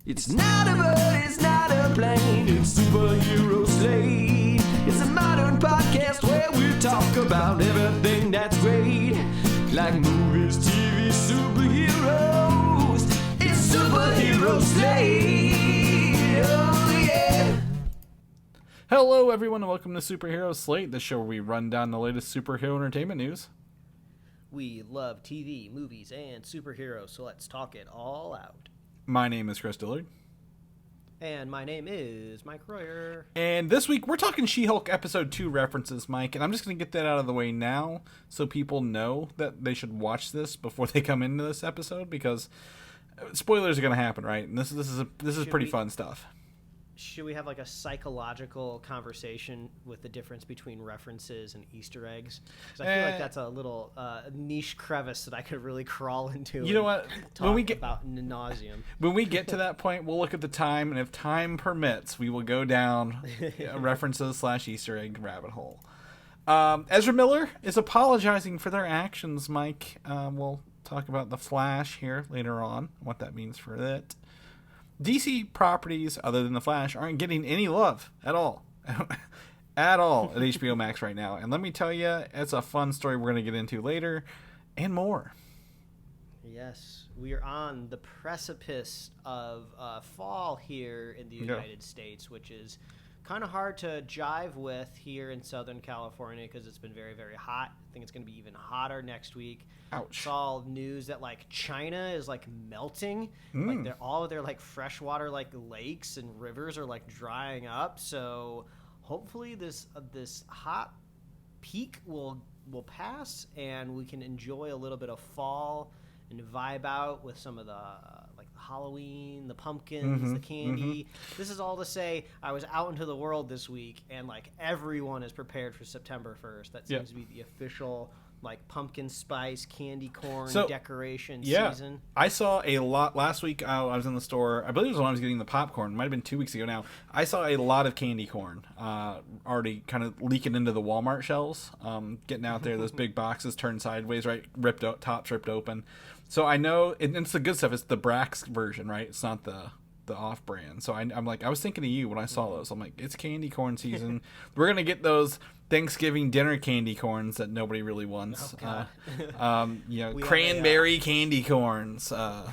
It's not a bird, it's not a plane, it's Superhero Slate. It's a modern podcast where we talk about everything that's great, like movies, TV, superheroes. It's Superhero Slate, oh yeah. Hello everyone and welcome to Superhero Slate, the show where we run down the latest superhero entertainment news. We love TV, movies, and superheroes, so let's talk it all out. My name is Chris Dillard. And my name is Mike Royer. And this week we're talking She-Hulk Episode 2 references, Mike. And I'm just going to get that out of the way now so people know that they should watch this before they come into this episode, because spoilers are going to happen, right? And this is pretty fun stuff. Should we have like a psychological conversation with the difference between references and Easter eggs? Because I feel like that's a little niche crevice that I could really crawl into. You know what? When we get about nauseum. When we get to that point, we'll look at the time, and if time permits, we will go down references / Easter egg rabbit hole. Ezra Miller is apologizing for their actions, Mike. We'll talk about The Flash here later on, what that means for it. DC properties, other than The Flash, aren't getting any love at all. At all at HBO Max right now. And let me tell you, it's a fun story we're going to get into later and more. Yes, we are on the precipice of fall here in the United States, which is kind of hard to jive with here in Southern California because it's been very, very hot. I think it's going to be even hotter next week. Ouch. Saw news that like China is like melting. Like all of their like freshwater like lakes and rivers are like drying up. So hopefully this hot peak will pass and we can enjoy a little bit of fall and vibe out with some of the like Halloween, the pumpkins, the candy. This is all to say I was out into the world this week and like everyone is prepared for September 1st. That seems to be the official like pumpkin spice candy corn decoration season. I saw a lot last week. I was in the store. I believe it was when I was getting the popcorn. It might have been 2 weeks ago now. I saw a lot of candy corn already kind of leaking into the Walmart shelves, getting out there. Those big boxes turned sideways, right? Tops ripped open. So I know, and it's the good stuff. It's the Brax version, right? It's not the off-brand. So I'm like, I was thinking of you when I saw those. I'm like, it's candy corn season. We're gonna get those Thanksgiving dinner candy corns that nobody really wants. Cranberry candy corns. So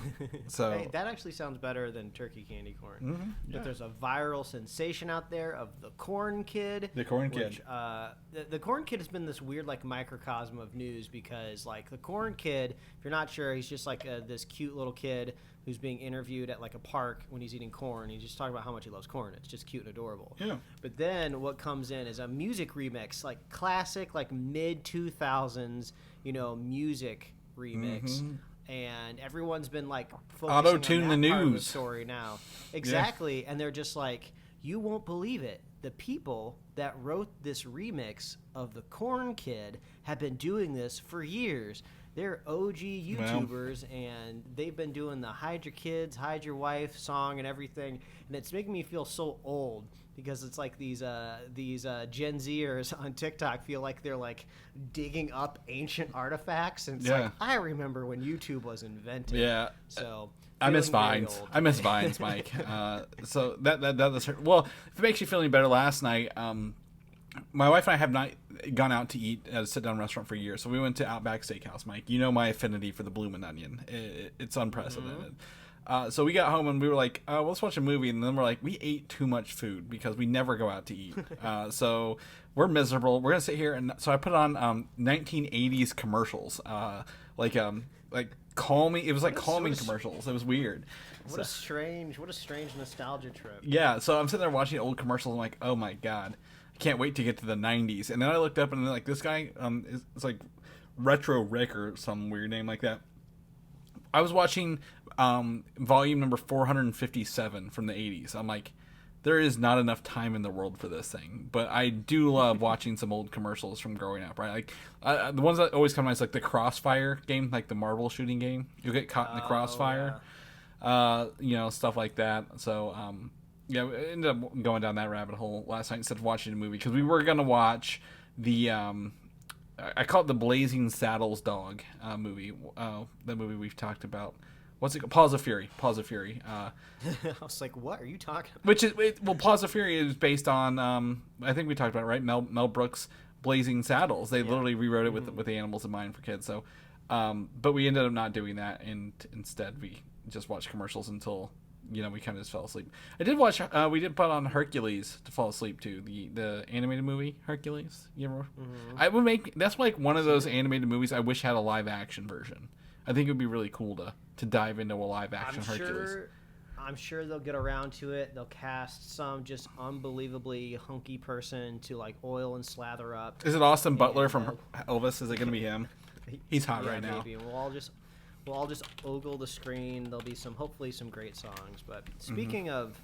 hey, that actually sounds better than turkey candy corn. But there's a viral sensation out there of the Corn Kid. The Corn Kid. The Corn Kid has been this weird like microcosm of news because like the Corn Kid, if you're not sure, he's just like this cute little kid who's being interviewed at like a park when he's eating corn. He's just talking about how much he loves corn. It's just cute and adorable. Yeah. But then what comes in is a music remix, like classic, like mid 2000s, music remix. And everyone's been like focusing auto-tune on the that part of the news story now. Exactly. And they're just like, you won't believe it. The people that wrote this remix of the Corn Kid have been doing this for years. They're OG YouTubers, and they've been doing the Hide Your Kids, Hide Your Wife song and everything. And it's making me feel so old because it's like these Gen Zers on TikTok feel like they're like digging up ancient artifacts. And it's like, I remember when YouTube was invented. Yeah. So I miss Vines. I miss Vines, Mike. So that's well, if it makes you feel any better, last night, my wife and I have not gone out to eat at a sit-down restaurant for years. So we went to Outback Steakhouse, Mike. You know my affinity for the Bloomin' Onion. It's unprecedented. So we got home and we were like, well, let's watch a movie. And then we're like, we ate too much food because we never go out to eat. So we're miserable. We're going to sit here. And so I put on 1980s commercials, like calming. It was like calming commercials. It was weird. What a strange nostalgia trip. Yeah. So I'm sitting there watching old commercials. I'm like, oh my God. Can't wait to get to the 90s. And then I looked up and like this guy is like Retro Rick or some weird name like that. I was watching volume number 457 from the 80s. I'm like, there is not enough time in the world for this thing. But I do love watching some old commercials from growing up, right? Like the ones that always come to mind is like the Crossfire game, like the Marvel shooting game. You'll get caught in the crossfire. Yeah. Stuff like that. So yeah, we ended up going down that rabbit hole last night instead of watching a movie because we were going to watch the I call it the Blazing Saddles Dog movie, the movie we've talked about what's it called? Paws of Fury. I was like, what are you talking about? Which is Paws of Fury is based on I think we talked about it, right? Mel Brooks' Blazing Saddles. They literally rewrote it with the animals in mind for kids. So, but we ended up not doing that, and instead we just watched commercials until we kind of just fell asleep. I did watch. We did put on Hercules to fall asleep to the animated movie Hercules. You ever? I would make that's like one of those animated movies I wish had a live action version. I think it would be really cool to dive into a live action Hercules. I'm sure they'll get around to it. They'll cast some just unbelievably hunky person to like oil and slather up. Is it Austin Butler from Elvis? Is it going to be him? He's hot right now. Maybe. We'll all just ogle the screen. There'll be hopefully some great songs. But speaking of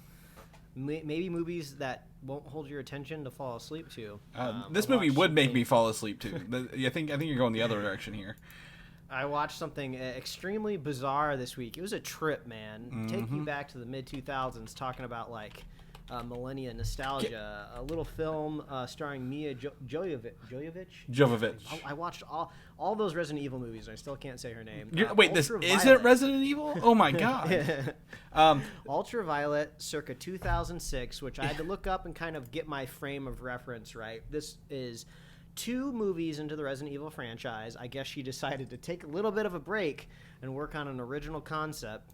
maybe movies that won't hold your attention to fall asleep to, this movie would make me fall asleep to. I think you're going the other direction here. I watched something extremely bizarre this week. It was a trip, man. Take you back to the mid-2000s, talking about like millennia nostalgia. A little film starring Mia Jovovich. I watched all those Resident Evil movies. I still can't say her name. Wait, this isn't Resident Evil? Oh my god! Ultraviolet, circa 2006, which I had to look up and kind of get my frame of reference right. This is 2 movies into the Resident Evil franchise. I guess she decided to take a little bit of a break and work on an original concept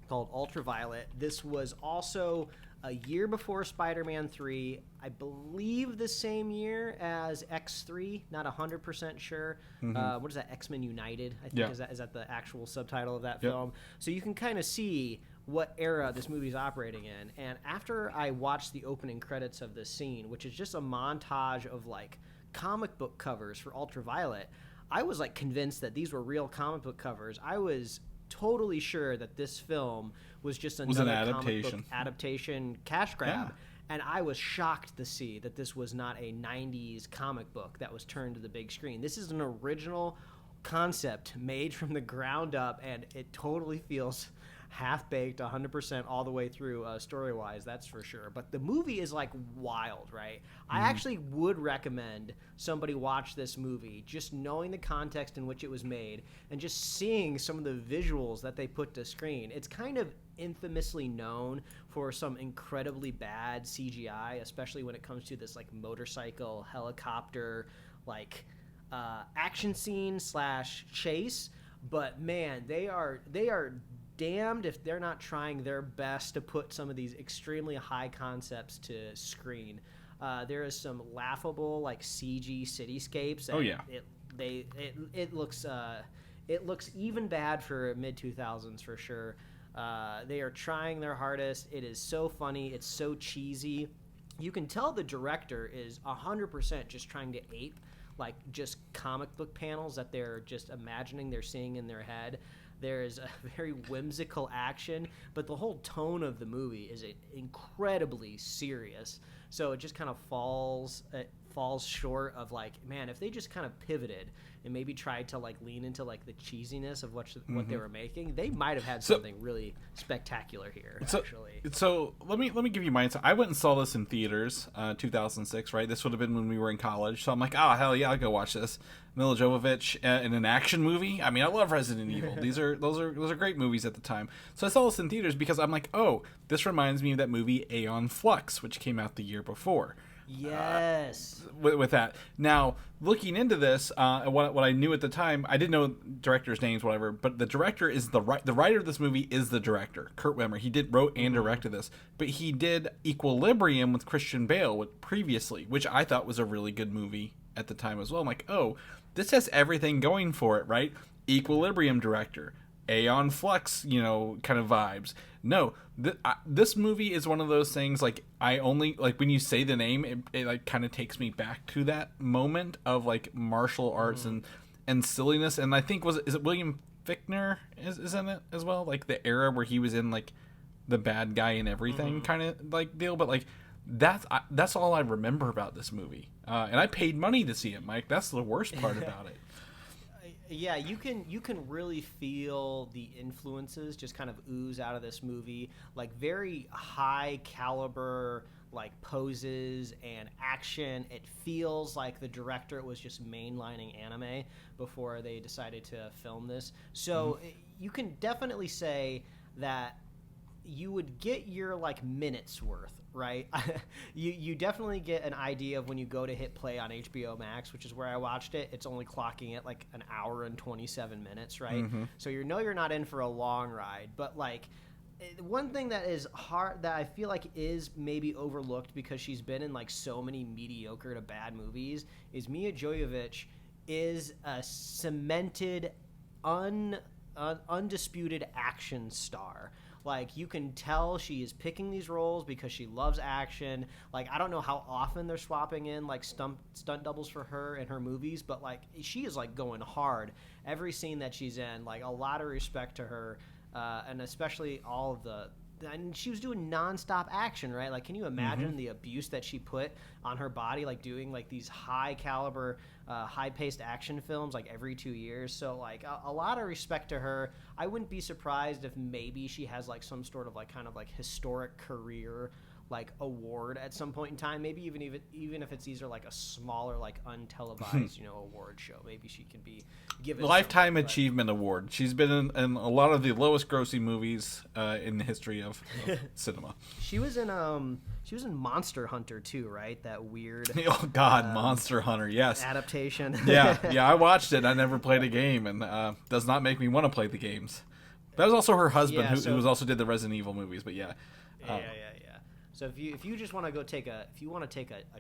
called Ultraviolet. This was also a year before Spider-Man 3, I believe the same year as X3, not 100% sure. What is that, X-Men United, I think is that the actual subtitle of that film. So you can kind of see what era this movie is operating in. And after I watched the opening credits of this scene, which is just a montage of like comic book covers for Ultraviolet, I was like convinced that these were real comic book covers. I was totally sure that this film was just another comic book adaptation cash grab. And I was shocked to see that this was not a 90s comic book that was turned to the big screen. This is an original concept made from the ground up, and it totally feels half-baked 100% all the way through story-wise, that's for sure. But the movie is like wild, right? I actually would recommend somebody watch this movie just knowing the context in which it was made and just seeing some of the visuals that they put to screen. It's kind of infamously known for some incredibly bad CGI, especially when it comes to this like motorcycle, helicopter, like action scene / chase. But man, they are damned if they're not trying their best to put some of these extremely high concepts to screen. There is some laughable like CG cityscapes. It looks even bad for mid 2000s for sure. They are trying their hardest. It is so funny. It's so cheesy. You can tell the director is 100% just trying to ape like just comic book panels that they're just imagining they're seeing in their head. There's a very whimsical action, but the whole tone of the movie is incredibly serious. So it just kind of falls short of like, man, if they just kind of pivoted and maybe tried to like lean into like the cheesiness of what they were making, they might have had something really spectacular here. Actually, so let me give you my insight. I went and saw this in theaters, 2006. Right, this would have been when we were in college. So I'm like, oh hell yeah, I'll go watch this. Mila Jovovich in an action movie. I mean, I love Resident Evil. Those are great movies at the time. So I saw this in theaters because I'm like, oh, this reminds me of that movie Aeon Flux, which came out the year before. Yes. With that. Now, looking into this, what I knew at the time, I didn't know directors' names, whatever, but the director is the writer of this movie is the director, Kurt Wimmer. He wrote and directed this, but he did Equilibrium with Christian Bale previously, which I thought was a really good movie at the time as well. I'm like, oh, this has everything going for it, right? Equilibrium director, Aeon Flux, kind of vibes. No, this movie is one of those things, like, I only, like, when you say the name, it like, kind of takes me back to that moment of, like, martial arts and silliness, and I think, is it William Fichtner is in it as well? Like, the era where he was in, like, the bad guy and everything kind of, like, deal, but, like, that's all I remember about this movie. And I paid money to see it, Mike. That's the worst part about it. Yeah, you can really feel the influences just kind of ooze out of this movie, like very high caliber like poses and action. It feels like the director was just mainlining anime before they decided to film this. So you can definitely say that you would get your like minutes worth, right? you definitely get an idea of when you go to hit play on HBO Max, which is where I watched it. It's only clocking at like an hour and 27 minutes, right? So you're not in for a long ride, but like one thing that is hard that I feel like is maybe overlooked because she's been in like so many mediocre to bad movies is Mia Jovovich is a cemented undisputed action star. Like, you can tell she is picking these roles because she loves action. Like, I don't know how often they're swapping in, like, stunt doubles for her in her movies, but, like, she is, like, going hard. Every scene that she's in, like, a lot of respect to her, and especially all of the... And she was doing nonstop action, right? Like, can you imagine the abuse that she put on her body, like, doing, like, these high-caliber, high-paced action films, like, every 2 years? So, like, a lot of respect to her. I wouldn't be surprised if maybe she has, like, some sort of, like, kind of, like, historic career, like, award at some point in time. Maybe even if it's either, like, a smaller, like, untelevised, award show. Maybe she can be given Lifetime Achievement Award. She's been in a lot of the lowest grossing movies in the history of cinema. She was in Monster Hunter too, right? That weird oh God, Monster Hunter, yes. Adaptation. yeah, I watched it. I never played a game, and does not make me want to play the games. That was also her husband, who also did the Resident Evil movies. But yeah. So if you just want to go take a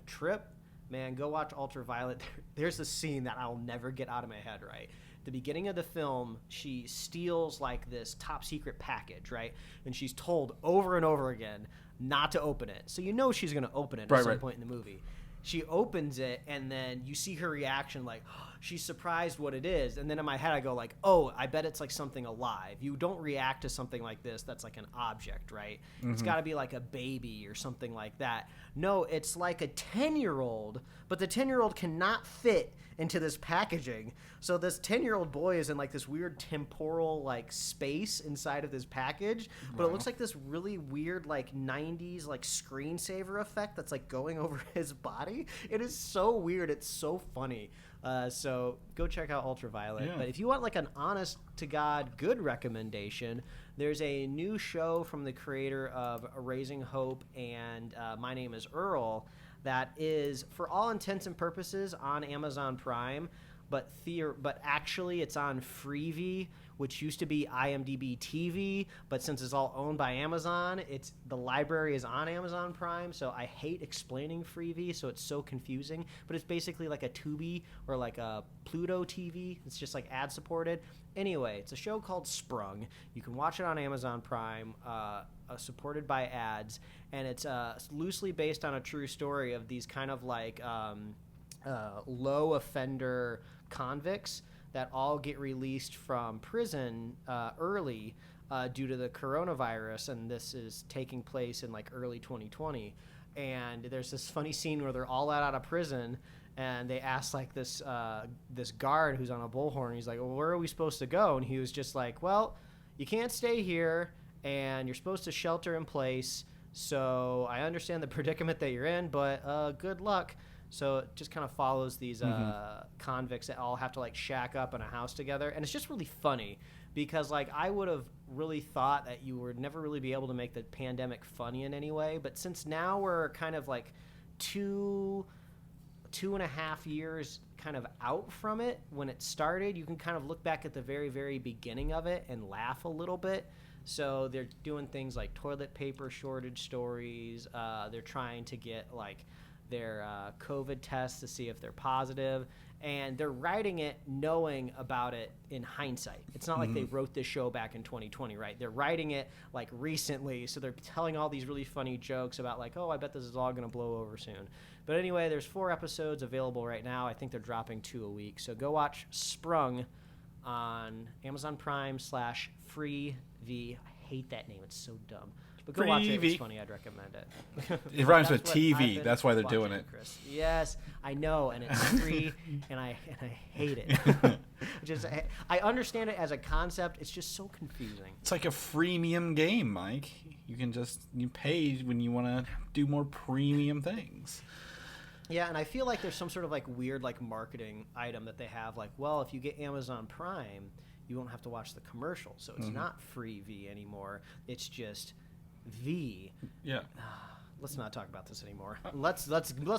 trip, man, go watch Ultraviolet. There's a scene that I'll never get out of my head, right? At the beginning of the film, she steals like this top secret package, right? And she's told over and over again not to open it. So you know she's going to open it at some point in the movie. She opens it, and then you see her reaction like, she's surprised what it is. And then in my head, I go like, oh, I bet it's like something alive. You don't react to something like this that's like an object, right? It's got to be like a baby or something like that. No, it's like a 10-year-old, but the 10-year-old cannot fit into this packaging. So this 10-year-old boy is in like this weird temporal like space inside of this package, but it looks like this really weird like 90s like screensaver effect that's like going over his body. It is so weird. It's so funny. So go check out Ultraviolet. Yeah. But if you want like an honest to God good recommendation, there's a new show from the creator of Raising Hope and My Name is Earl that is, for all intents and purposes, on Amazon Prime, but actually it's on Freevee, which used to be IMDb TV, but since it's all owned by Amazon, the library is on Amazon Prime, so I hate explaining Freevee, so it's so confusing, but it's basically like a Tubi or like a Pluto TV. It's just like ad-supported. Anyway, it's a show called Sprung. You can watch it on Amazon Prime, supported by ads, and it's loosely based on a true story of these kind of like low offender convicts that all get released from prison early due to the coronavirus, and this is taking place in like early 2020. And there's this funny scene where they're all out of prison, and they ask like this guard who's on a bullhorn. He's like, well, where are we supposed to go? And he was just like, well, you can't stay here, and you're supposed to shelter in place. So I understand the predicament that you're in, but good luck. So it just kind of follows these convicts that all have to like shack up in a house together. And it's just really funny because like I would have really thought that you would never really be able to make the pandemic funny in any way. But since now we're kind of like two and a half years kind of out from it when it started, you can kind of look back at the very, very beginning of it and laugh a little bit. So they're doing things like toilet paper shortage stories. They're trying to get like their COVID tests to see if they're positive, and they're writing it knowing about it in hindsight. It's not like they wrote this show back in 2020, right? They're writing it like recently, so they're telling all these really funny jokes about like, oh, I bet this is all going to blow over soon. But anyway, there's 4 episodes available right now. I think they're dropping 2 a week. So go watch Sprung on Amazon Prime /Freevee. I hate that name. It's so dumb. But go watch it. It's funny. I'd recommend it. It rhymes with TV. That's why they're doing it. Chris. Yes, I know, and it's free, and I hate it. I understand it as a concept. It's just so confusing. It's like a freemium game, Mike. You pay when you want to do more premium things. Yeah, and I feel like there's some sort of like weird like marketing item that they have. Like, well, if you get Amazon Prime, you won't have to watch the commercial. So it's not free V anymore. It's just V. Yeah. Let's not talk about this anymore. Let's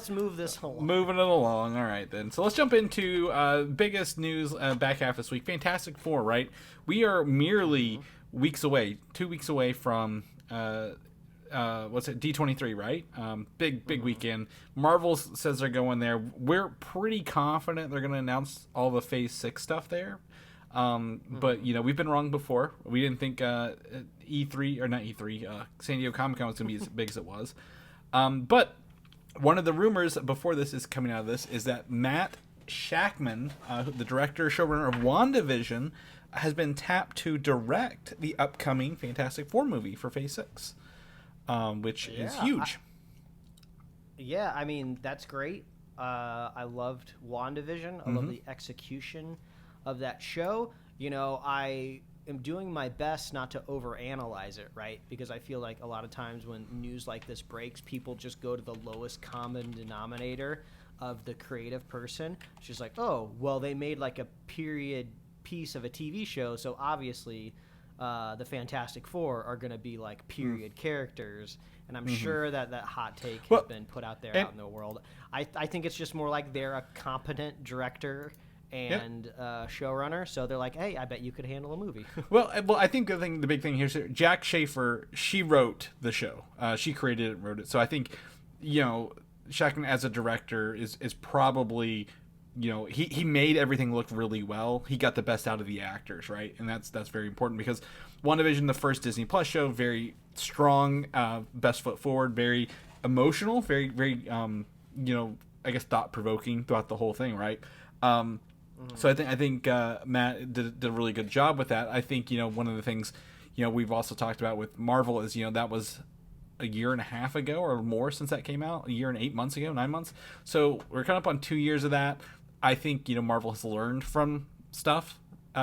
move this along. Moving it along. All right, then. So let's jump into biggest news back half this week. Fantastic Four, right? We are merely weeks away, 2 weeks away from what's it? D23, right? Big weekend. Marvel says they're going there. We're pretty confident they're going to announce all the Phase 6 stuff there. But you know, we've been wrong before. We didn't think E3 or not E3, San Diego Comic-Con was going to be as big as it was. But one of the rumors before this is coming out of this is that Matt Shakman, the director, showrunner of WandaVision, has been tapped to direct the upcoming Fantastic Four movie for Phase 6, which is huge. I mean, that's great. I loved WandaVision. I love the execution of that show. You know, I am doing my best not to overanalyze it, right? Because I feel like a lot of times when news like this breaks, people just go to the lowest common denominator of the creative person. It's just like, oh, well, they made like a period piece of a TV show, so obviously the Fantastic Four are going to be like period characters. And I'm sure that hot take has been put out there out in the world. I think it's just more like they're a competent director and showrunner, so they're like, hey, I bet you could handle a movie. well, I think the big thing here is Jack Schaefer. She wrote the show. She created it and wrote it. So I think, you know, Shakman as a director is probably, you know, he made everything look really well. He got the best out of the actors, right? And that's very important because WandaVision, the first Disney Plus show, very strong, best foot forward, very emotional, very you know, I guess thought provoking throughout the whole thing, right? So I think Matt did a really good job with that. I think, you know, one of the things, you know, we've also talked about with Marvel is, you know, that was a year and a half ago or more since that came out, a year and 8 months ago, 9 months. So we're coming up on 2 years of that. I think, you know, Marvel has learned from stuff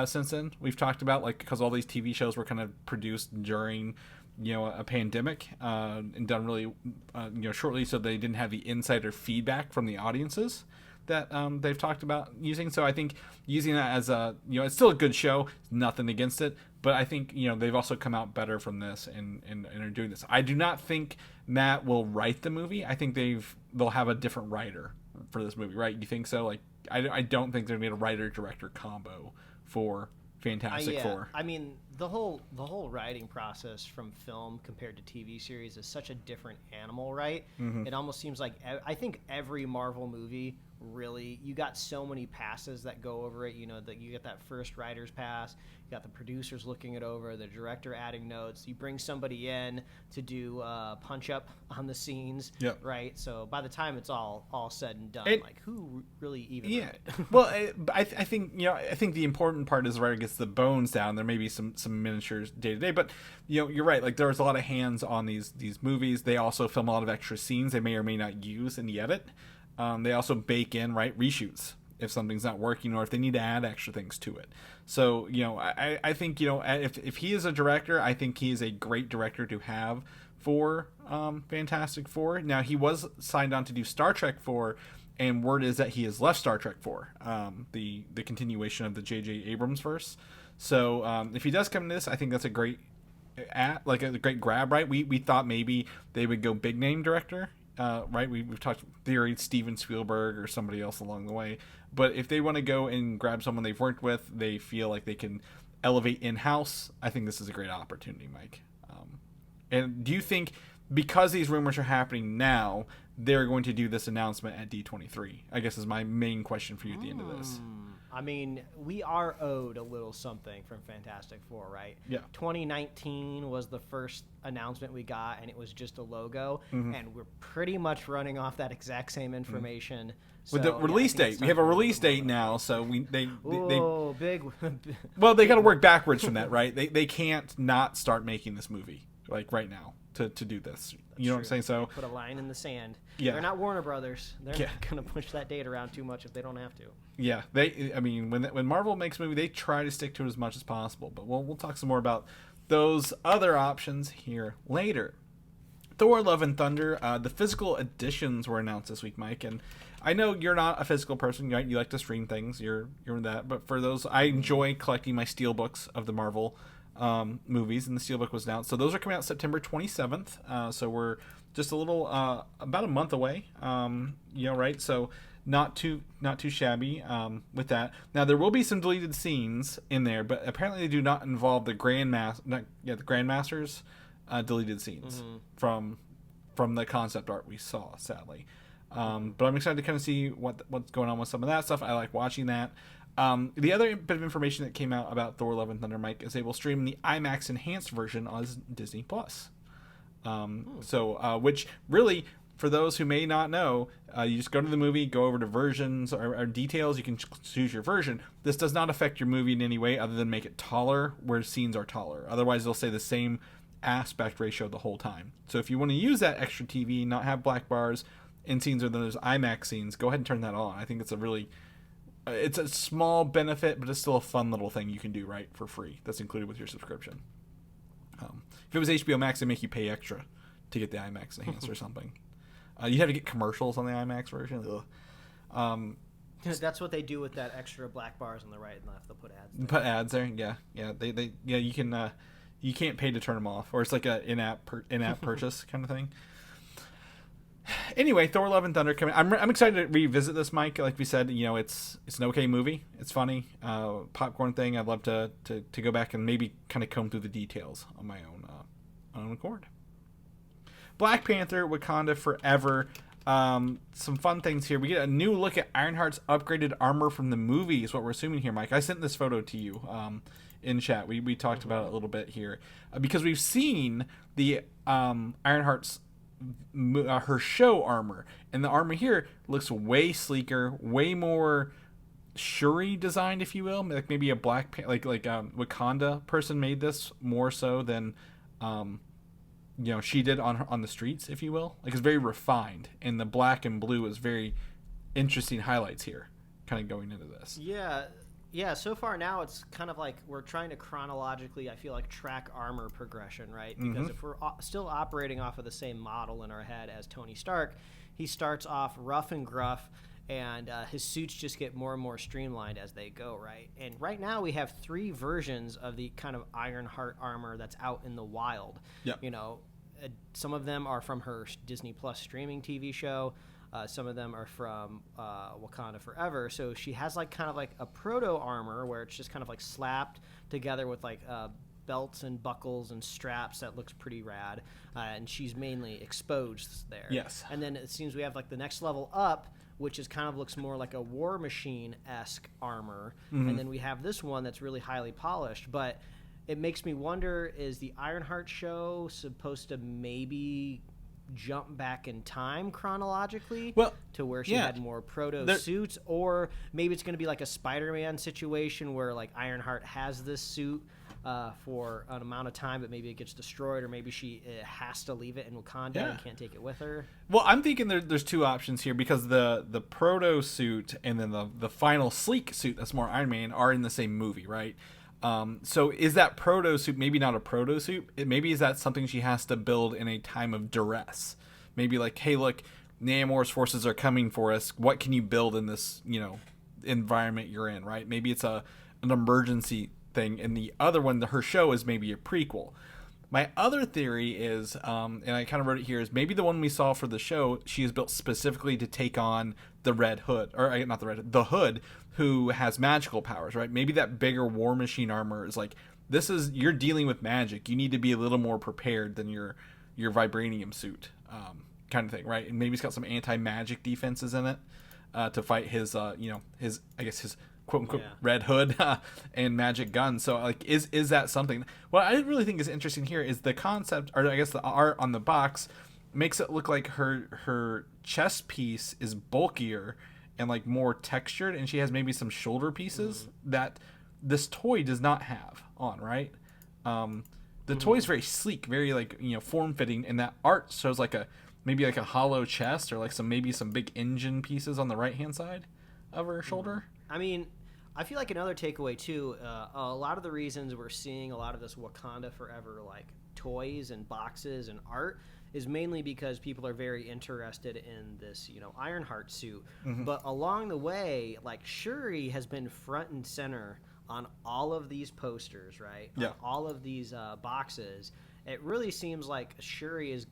since then. We've talked about, like, because all these TV shows were kind of produced during, you know, a pandemic and done really, you know, shortly, so they didn't have the insider feedback from the audiences that they've talked about using. So I think using that as a, you know, it's still a good show, nothing against it, but I think, you know, they've also come out better from this and are doing this. I do not think Matt will write the movie. I think they'll have a different writer for this movie, right? You think so? Like, I don't think they're gonna be a writer-director combo for Fantastic Four. I mean, the whole writing process from film compared to TV series is such a different animal, right? It almost seems like I think every Marvel movie, really, you got so many passes that go over it. You know, that you get that first writer's pass, you got the producers looking it over, the director adding notes, you bring somebody in to do punch up on the scenes, right? So by the time it's all said and done, like, who really even wrote it? Well, I think, you know, I think the important part is the writer gets the bones down. There may be some miniatures day to day, but, you know, you're right. Like, there's a lot of hands on these movies. They also film a lot of extra scenes they may or may not use in the edit. They also bake in, right, reshoots if something's not working or if they need to add extra things to it. So, you know, I think, you know, if he is a director, I think he is a great director to have for Fantastic Four. Now, he was signed on to do Star Trek 4, and word is that he has left Star Trek 4, the continuation of the J.J. Abrams verse. So if he does come to this, I think that's a great grab, right? We thought maybe they would go big name director. Right, we've talked theory Steven Spielberg or somebody else along the way, but if they want to go and grab someone they've worked with, they feel like they can elevate in-house, I think this is a great opportunity, Mike. And do you think because these rumors are happening now, they're going to do this announcement at D23? I guess is my main question for you at the end of this. I mean, we are owed a little something from Fantastic Four, right? Yeah. 2019 was the first announcement we got, and it was just a logo, and we're pretty much running off that exact same information. So, with the release date, we have a release date now, so they big. Well, they got to work backwards from that, right? They can't not start making this movie like right now to do this. You know what I'm saying? So put a line in the sand. Yeah. They're not Warner Brothers. They're not going to push that date around too much if they don't have to. Yeah, I mean, when Marvel makes a movie, they try to stick to it as much as possible. But we'll talk some more about those other options here later. Thor: Love and Thunder. The physical editions were announced this week, Mike, and I know you're not a physical person. Right? You like to stream things. You're that. But for those, I enjoy collecting my steelbooks of the Marvel movies, and the steelbook was announced. So those are coming out September 27th. So we're just a little about a month away. Right? So not too shabby with that. Now there will be some deleted scenes in there, but apparently they do not involve the Grandmaster's deleted scenes from the concept art we saw, sadly. But I'm excited to kind of see what's going on with some of that stuff. I like watching that. The other bit of information that came out about Thor: Love and Thunder, Mike, is they will stream the IMAX enhanced version on Disney Plus. Which really, for those who may not know, you just go to the movie, go over to versions or details. You can choose your version. This does not affect your movie in any way other than make it taller where scenes are taller. Otherwise, they'll stay the same aspect ratio the whole time. So if you want to use that extra TV, not have black bars in scenes or those IMAX scenes, go ahead and turn that on. I think it's it's a small benefit, but it's still a fun little thing you can do right for free. That's included with your subscription. If it was HBO Max, they make you pay extra to get the IMAX enhanced or something. You'd have to get commercials on the IMAX version. That's what they do with that extra black bars on the right and left. They'll put ads there. Put ads there, yeah. You can. You can't pay to turn them off, or it's like a in-app purchase kind of thing. Anyway, Thor: Love and Thunder coming. I'm excited to revisit this, Mike. Like we said, it's an okay movie. It's funny, popcorn thing. I'd love to go back and maybe kind of comb through the details on my own accord. Black Panther: Wakanda Forever. Some fun things here. We get a new look at Ironheart's upgraded armor from the movie. Is what we're assuming here, Mike. I sent this photo to you in chat. We talked about it a little bit here because we've seen the Ironheart's her show armor, and the armor here looks way sleeker, way more Shuri designed, if you will. Like maybe a black Wakanda person made this more so than she did on the streets, if you will. Like it's very refined, and the black and blue is very interesting highlights here, kind of going into this. Yeah, so far now it's kind of like we're trying to chronologically, I feel like, track armor progression, right? Because if we're still operating off of the same model in our head as Tony Stark, he starts off rough and gruff, and his suits just get more and more streamlined as they go, right? And right now we have 3 versions of the kind of Ironheart armor that's out in the wild. Yep. Some of them are from her Disney Plus streaming TV show. Some of them are from Wakanda Forever. So she has kind of a proto armor where it's just kind of slapped together with belts and buckles and straps that looks pretty rad. And she's mainly exposed there. Yes. And then it seems we have the next level up, which is kind of looks more like a War Machine-esque armor. And then we have this one that's really highly polished. But it makes me wonder, is the Ironheart show supposed to maybe jump back in time chronologically to where she had more proto suits, or maybe it's going to be like a Spider-Man situation where Ironheart has this suit for an amount of time, but maybe it gets destroyed, or maybe she has to leave it in Wakanda and can't take it with her. Well, I'm thinking there's 2 options here, because the proto suit and then the final sleek suit that's more Iron Man are in the same movie, right? So is that proto suit maybe not a proto suit? Maybe is that something she has to build in a time of duress? Maybe hey, look, Namor's forces are coming for us. What can you build in this, environment you're in, right? Maybe it's an emergency thing. And the other one, her show, is maybe a prequel. My other theory is, and I kind of wrote it here, is maybe the one we saw for the show, she is built specifically to take on the Red Hood, or not the Red Hood, the Hood, who has magical powers, right? Maybe that bigger War Machine armor is you're dealing with magic. You need to be a little more prepared than your vibranium suit, kind of thing, right? And maybe it's got some anti-magic defenses in it to fight his quote unquote Red Hood and magic gun. So is that something? What I really think is interesting here is the concept, or I guess the art on the box makes it look like her chest piece is bulkier and more textured, and she has maybe some shoulder pieces that this toy does not have on, right? The toy is very sleek, very form fitting, and that art shows maybe a hollow chest, or some big engine pieces on the right hand side of her shoulder. I mean, I feel like another takeaway too, a lot of the reasons we're seeing a lot of this Wakanda Forever toys and boxes and art is mainly because people are very interested in this, Ironheart suit. But along the way, like, Shuri has been front and center on all of these posters, right? Yeah. On all of these boxes. It really seems like Shuri is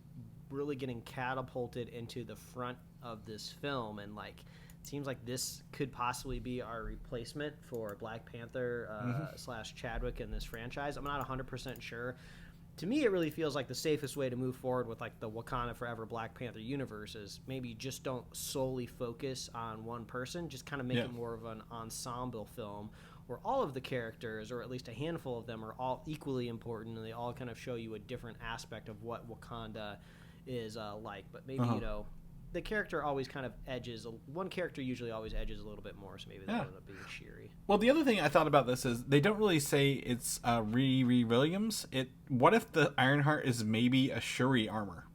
really getting catapulted into the front of this film, and like, it seems like this could possibly be our replacement for Black Panther / Chadwick in this franchise. I'm not 100% sure. To me, it really feels like the safest way to move forward with like the Wakanda Forever Black Panther universe is maybe just don't solely focus on one person, just kind of make it more of an ensemble film where all of the characters, or at least a handful of them, are all equally important, and they all kind of show you a different aspect of what Wakanda is like. But maybe, the character always kind of one character usually always edges a little bit more, so maybe that would end up being Shuri. Well, the other thing I thought about this is they don't really say it's Riri Williams. What if the Ironheart is maybe a Shuri armor,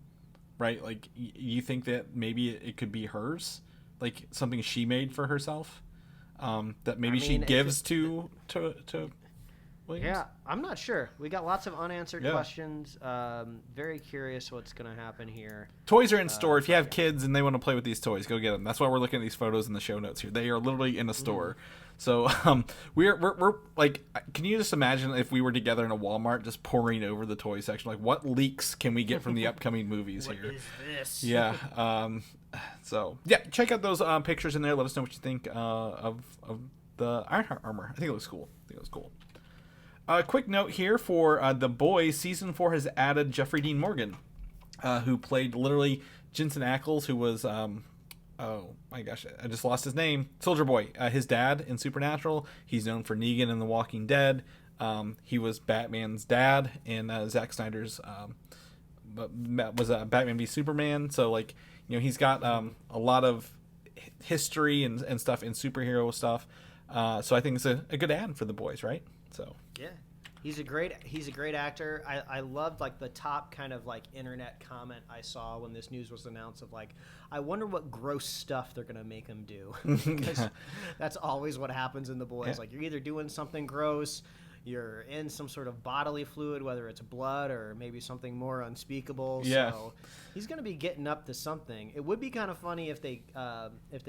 right? Like, you think that maybe it could be hers, like something she made for herself, that maybe she gives to Williams? Yeah, I'm not sure. We got lots of unanswered questions. Very curious what's going to happen here. Toys are in store. If you have kids and they want to play with these toys, go get them. That's why we're looking at these photos in the show notes here. They are literally in a store. So we're like, can you just imagine if we were together in a Walmart just pouring over the toy section? Like, what leaks can we get from the upcoming movies here? What is this? Yeah. So yeah, check out those pictures in there. Let us know what you think of the Ironheart armor. I think it looks cool. A quick note here for The Boys. Season 4 has added Jeffrey Dean Morgan, who played literally Jensen Ackles, who was, oh my gosh, I just lost his name. Soldier Boy, his dad in Supernatural. He's known for Negan in The Walking Dead. He was Batman's dad in Zack Snyder's Batman v Superman. So, like, he's got a lot of history and stuff in superhero stuff. So I think it's a good ad for The Boys, right? So yeah, he's a great actor. I loved like the top kind of like internet comment I saw when this news was announced of like, I wonder what gross stuff they're gonna make him do, because that's always what happens in The Boys. Yeah. Like, you're either doing something gross, you're in some sort of bodily fluid, whether it's blood or maybe something more unspeakable. Yeah. So he's going to be getting up to something. It would be kind of funny if they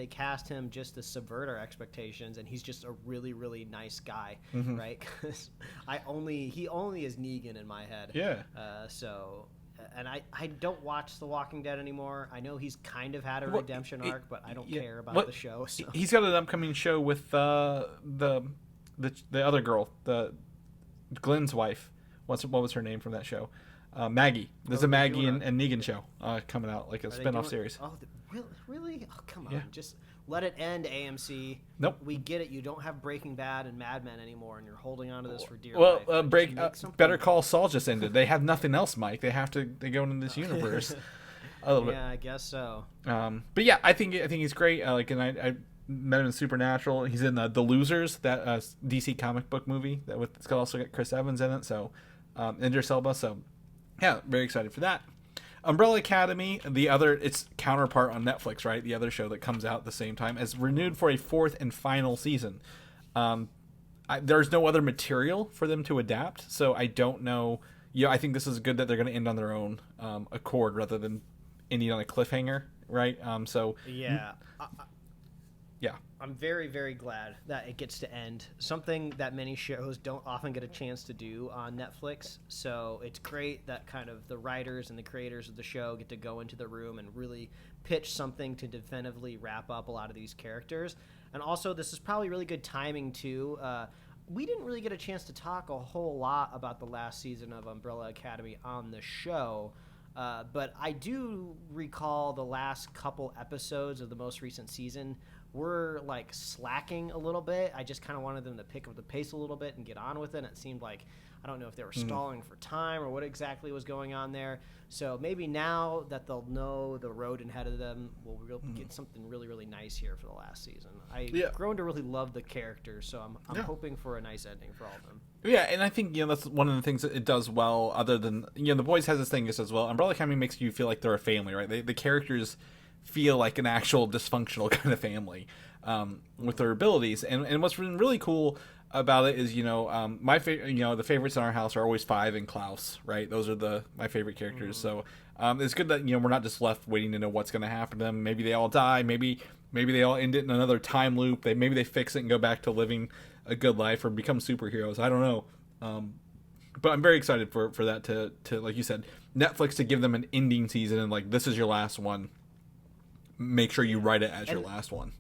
cast him just to subvert our expectations, and he's just a really, really nice guy, right? Because he only is Negan in my head. Yeah. And I don't watch The Walking Dead anymore. I know he's kind of had a redemption arc, but I don't care about the show. So. He's got an upcoming show with the other girl, Glenn's wife. What was her name from that show? Maggie. There's a Maggie and Negan show coming out, like a spin-off series. Oh, really? Oh, come on. Yeah. Just let it end, AMC. Nope. We get it. You don't have Breaking Bad and Mad Men anymore, and you're holding on to this for dear life. Well, Better Call Saul just ended. They have nothing else, Mike. They go into this universe. A little bit. Yeah, I guess so. But yeah, I think he's great. And I met him in Supernatural. He's in the Losers, that DC comic book movie it's also got Chris Evans in it. So, Idris Elba. So, yeah, very excited for that. Umbrella Academy, its counterpart on Netflix, right? The other show that comes out at the same time, is renewed for a 4th and final season. There's no other material for them to adapt, so I don't know. I think this is good that they're going to end on their own accord rather than ending on a cliffhanger, right? Yeah. Yeah. I'm very, very glad that it gets to end. Something that many shows don't often get a chance to do on Netflix. So it's great that kind of the writers and the creators of the show get to go into the room and really pitch something to definitively wrap up a lot of these characters. And also, this is probably really good timing, too. We didn't really get a chance to talk a whole lot about the last season of Umbrella Academy on the show. But I do recall the last couple episodes of the most recent season were like slacking a little bit. I just kind of wanted them to pick up the pace a little bit and get on with it. And it seemed like, I don't know if they were stalling for time or what exactly was going on there. So maybe now that they'll know the road ahead of them, we'll get something really, really nice here for the last season. I've grown to really love the characters, so I'm hoping for a nice ending for all of them. Yeah, and I think that's one of the things that it does well. Other than The Boys has this thing as well. Umbrella Academy makes you feel like they're a family, right? The characters feel like an actual dysfunctional kind of family with their abilities. And what's been really cool about it is my favorite the favorites in our house are always Five and Klaus, right? Those are my favorite characters. So It's good that we're not just left waiting to know what's going to happen to them. Maybe they all die. Maybe they all end it in another time loop. Maybe they fix it and go back to living a good life or become superheroes. I don't know. But I'm very excited for that to like you said, Netflix to give them an ending season and like, this is your last one. Make sure you write it as your last one.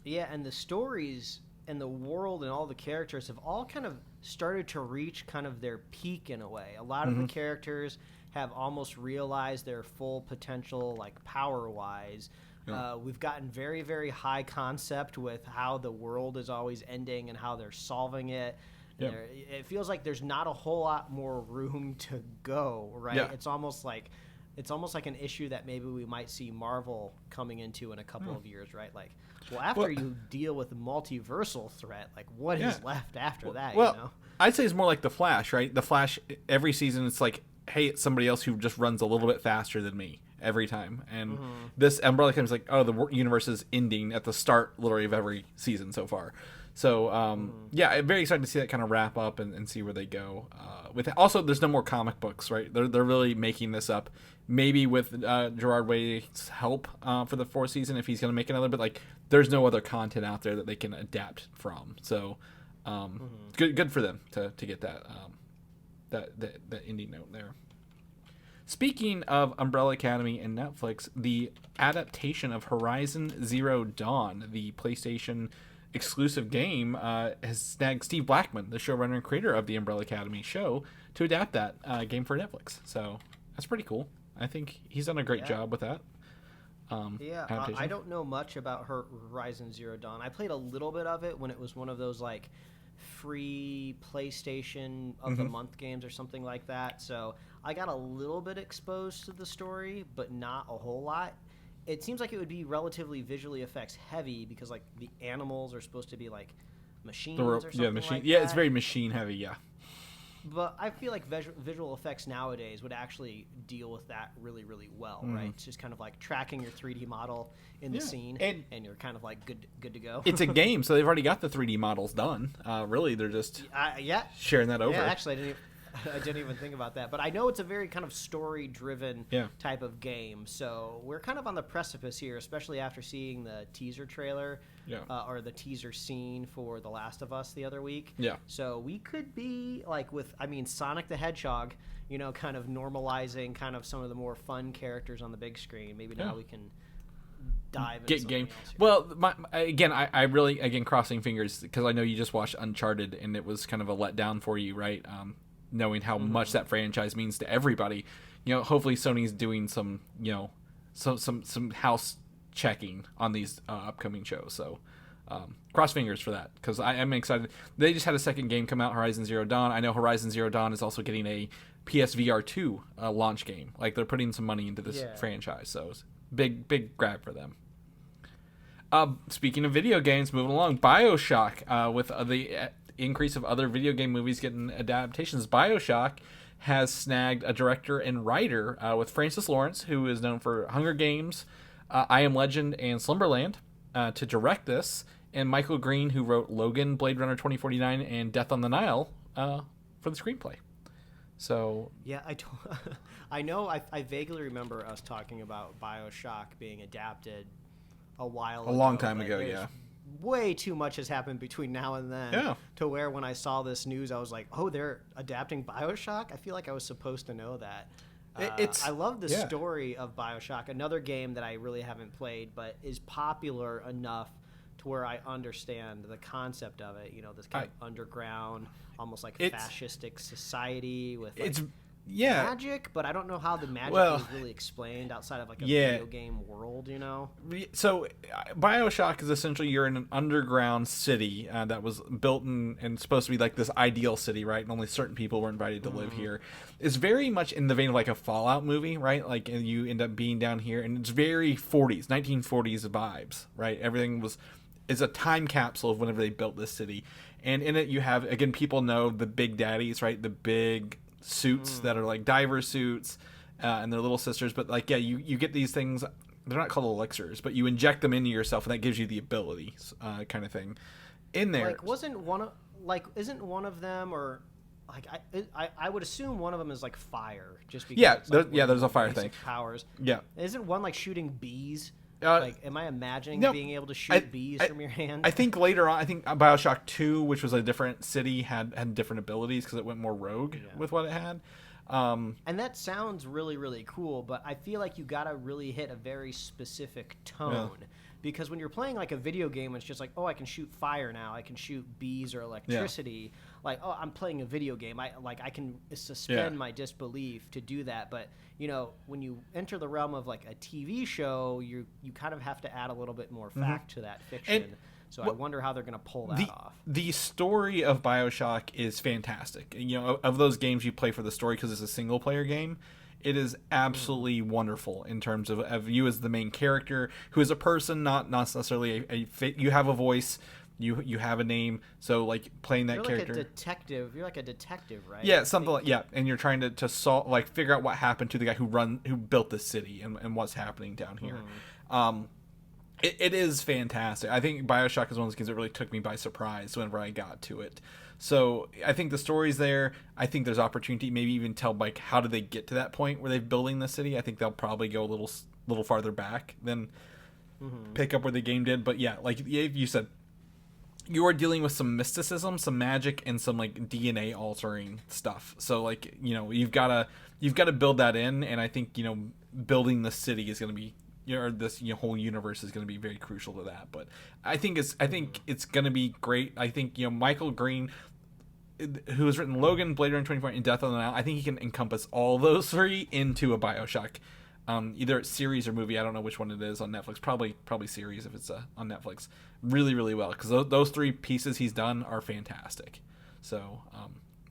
Yeah, and the stories and the world and all the characters have all kind of started to reach kind of their peak in a way. A lot of the characters have almost realized their full potential, like power-wise. Yeah. We've gotten very, very high concept with how the world is always ending and how they're solving it. Yeah. It feels like there's not a whole lot more room to go, right? Yeah. It's almost like an issue that maybe we might see Marvel coming into in a couple of years, right? Like, well, after you deal with the multiversal threat, like what is left after that? Well, I'd say it's more like The Flash, right? The Flash, every season, it's like, hey, it's somebody else who just runs a little bit faster than me every time. And this Umbrella Academy is like, oh, the universe is ending at the start, literally, of every season so far. So, yeah, I'm very excited to see that kind of wrap up and see where they go. With also, there's no more comic books, right? They're really making this up. Maybe with Gerard Way's help for the fourth season, if he's going to make another. But like, there's no other content out there that they can adapt from. So, good for them to get that ending note there. Speaking of Umbrella Academy and Netflix, the adaptation of Horizon Zero Dawn, the PlayStation exclusive game, has snagged Steve Blackman, the showrunner and creator of the Umbrella Academy show, to adapt that game for Netflix. So that's pretty cool. I think he's done a great job with that. I don't know much about Horizon Zero Dawn. I played a little bit of it when it was one of those like free PlayStation of the month games or something like that. So I got a little bit exposed to the story, but not a whole lot. It seems like it would be relatively visually effects heavy because like the animals are supposed to be like machines or something like that. Yeah, it's very machine heavy, yeah. But I feel like visual effects nowadays would actually deal with that really, really well, right? It's just kind of like tracking your 3D model in the scene, and you're kind of like good to go. It's a game, so they've already got the 3D models done. Really, they're just sharing that over. Yeah, actually, I didn't even think about that. But I know it's a very kind of story-driven type of game. So we're kind of on the precipice here, especially after seeing the teaser trailer or the teaser scene for The Last of Us the other week. Yeah. So we could be like Sonic the Hedgehog, kind of normalizing kind of some of the more fun characters on the big screen. Maybe now we can dive into get game. Else. Well, I really crossing fingers because I know you just watched Uncharted and it was kind of a letdown for you, right? Knowing how much that franchise means to everybody, hopefully Sony's doing some, some house checking on these upcoming shows. So, cross fingers for that because I am excited. They just had a second game come out, Horizon Zero Dawn. I know Horizon Zero Dawn is also getting a PSVR 2 launch game. Like they're putting some money into this franchise, so it's big grab for them. Speaking of video games, moving along, Bioshock with the increase of other video game movies getting adaptations. Bioshock has snagged a director and writer with Francis Lawrence, who is known for Hunger Games, I Am Legend, and Slumberland, to direct this, and Michael Green, who wrote Logan, Blade Runner 2049, and Death on the Nile for the screenplay. So yeah, I know I vaguely remember us talking about Bioshock being adapted a long time ago. Yeah. Way too much has happened between now and then to where when I saw this news, I was like, oh, they're adapting Bioshock? I feel like I was supposed to know that. I love the story of Bioshock, another game that I really haven't played, but is popular enough to where I understand the concept of it. This kind of underground, almost like fascistic society with magic, but I don't know how the magic is really explained outside of like a video game world, So Bioshock is essentially you're in an underground city that was built and supposed to be like this ideal city, right? And only certain people were invited to live here. It's very much in the vein of like a Fallout movie, right? Like and you end up being down here and it's very 1940s vibes, right? Everything is a time capsule of whenever they built this city. And in it you have, again, people know the big daddies, right? The big suits that are like diver suits and their little sisters, but like you get these things, they're not called elixirs, but you inject them into yourself and that gives you the ability kind of thing in there. Like isn't one of them, or like I would assume one of them is like fire, just because. It's like there's a fire basic thing. Powers. Yeah. Isn't one like shooting bees? Like, am I imagining no, being able to shoot bees from your hand? I think later on, I think Bioshock 2, which was a different city, had different abilities because it went more rogue with what it had. And that sounds really, really cool, but I feel like you gotta really hit a very specific tone. Yeah. Because when you're playing like a video game, it's just like, oh, I can shoot fire now, I can shoot bees or electricity. Yeah. Like, oh, I'm playing a video game. I can suspend my disbelief to do that. But you know, when you enter the realm of like a TV show, you kind of have to add a little bit more fact to that fiction. So I wonder how they're going to pull that off. The story of Bioshock is fantastic. You know, of those games you play for the story because it's a single player game. It is absolutely wonderful in terms of you as the main character, who is a person, not necessarily you have a voice, you have a name. So like playing that character, like a detective. You're like a detective, right? Yeah, something like and you're trying to solve, like figure out what happened to the guy who built the city and what's happening down here. It is fantastic. I think Bioshock is one of those games that really took me by surprise whenever I got to it. So I think the story's there. I think there's opportunity, maybe even tell like how did they get to that point where they're building the city. I think they'll probably go a little farther back than pick up where the game did. But yeah, like you said, you are dealing with some mysticism, some magic, and some like DNA altering stuff. So like, you know, you've got to build that in, and I think, you know, building the city is going to be, or this whole universe is going to be very crucial to that. But I think it's going to be great. I think, you know, Michael Green, who has written Logan, Blade Runner 2049, and Death on the Nile, I think he can encompass all those three into a Bioshock, either series or movie. I don't know which one it is on Netflix. Probably series if it's on Netflix. Really, really well, because those three pieces he's done are fantastic. So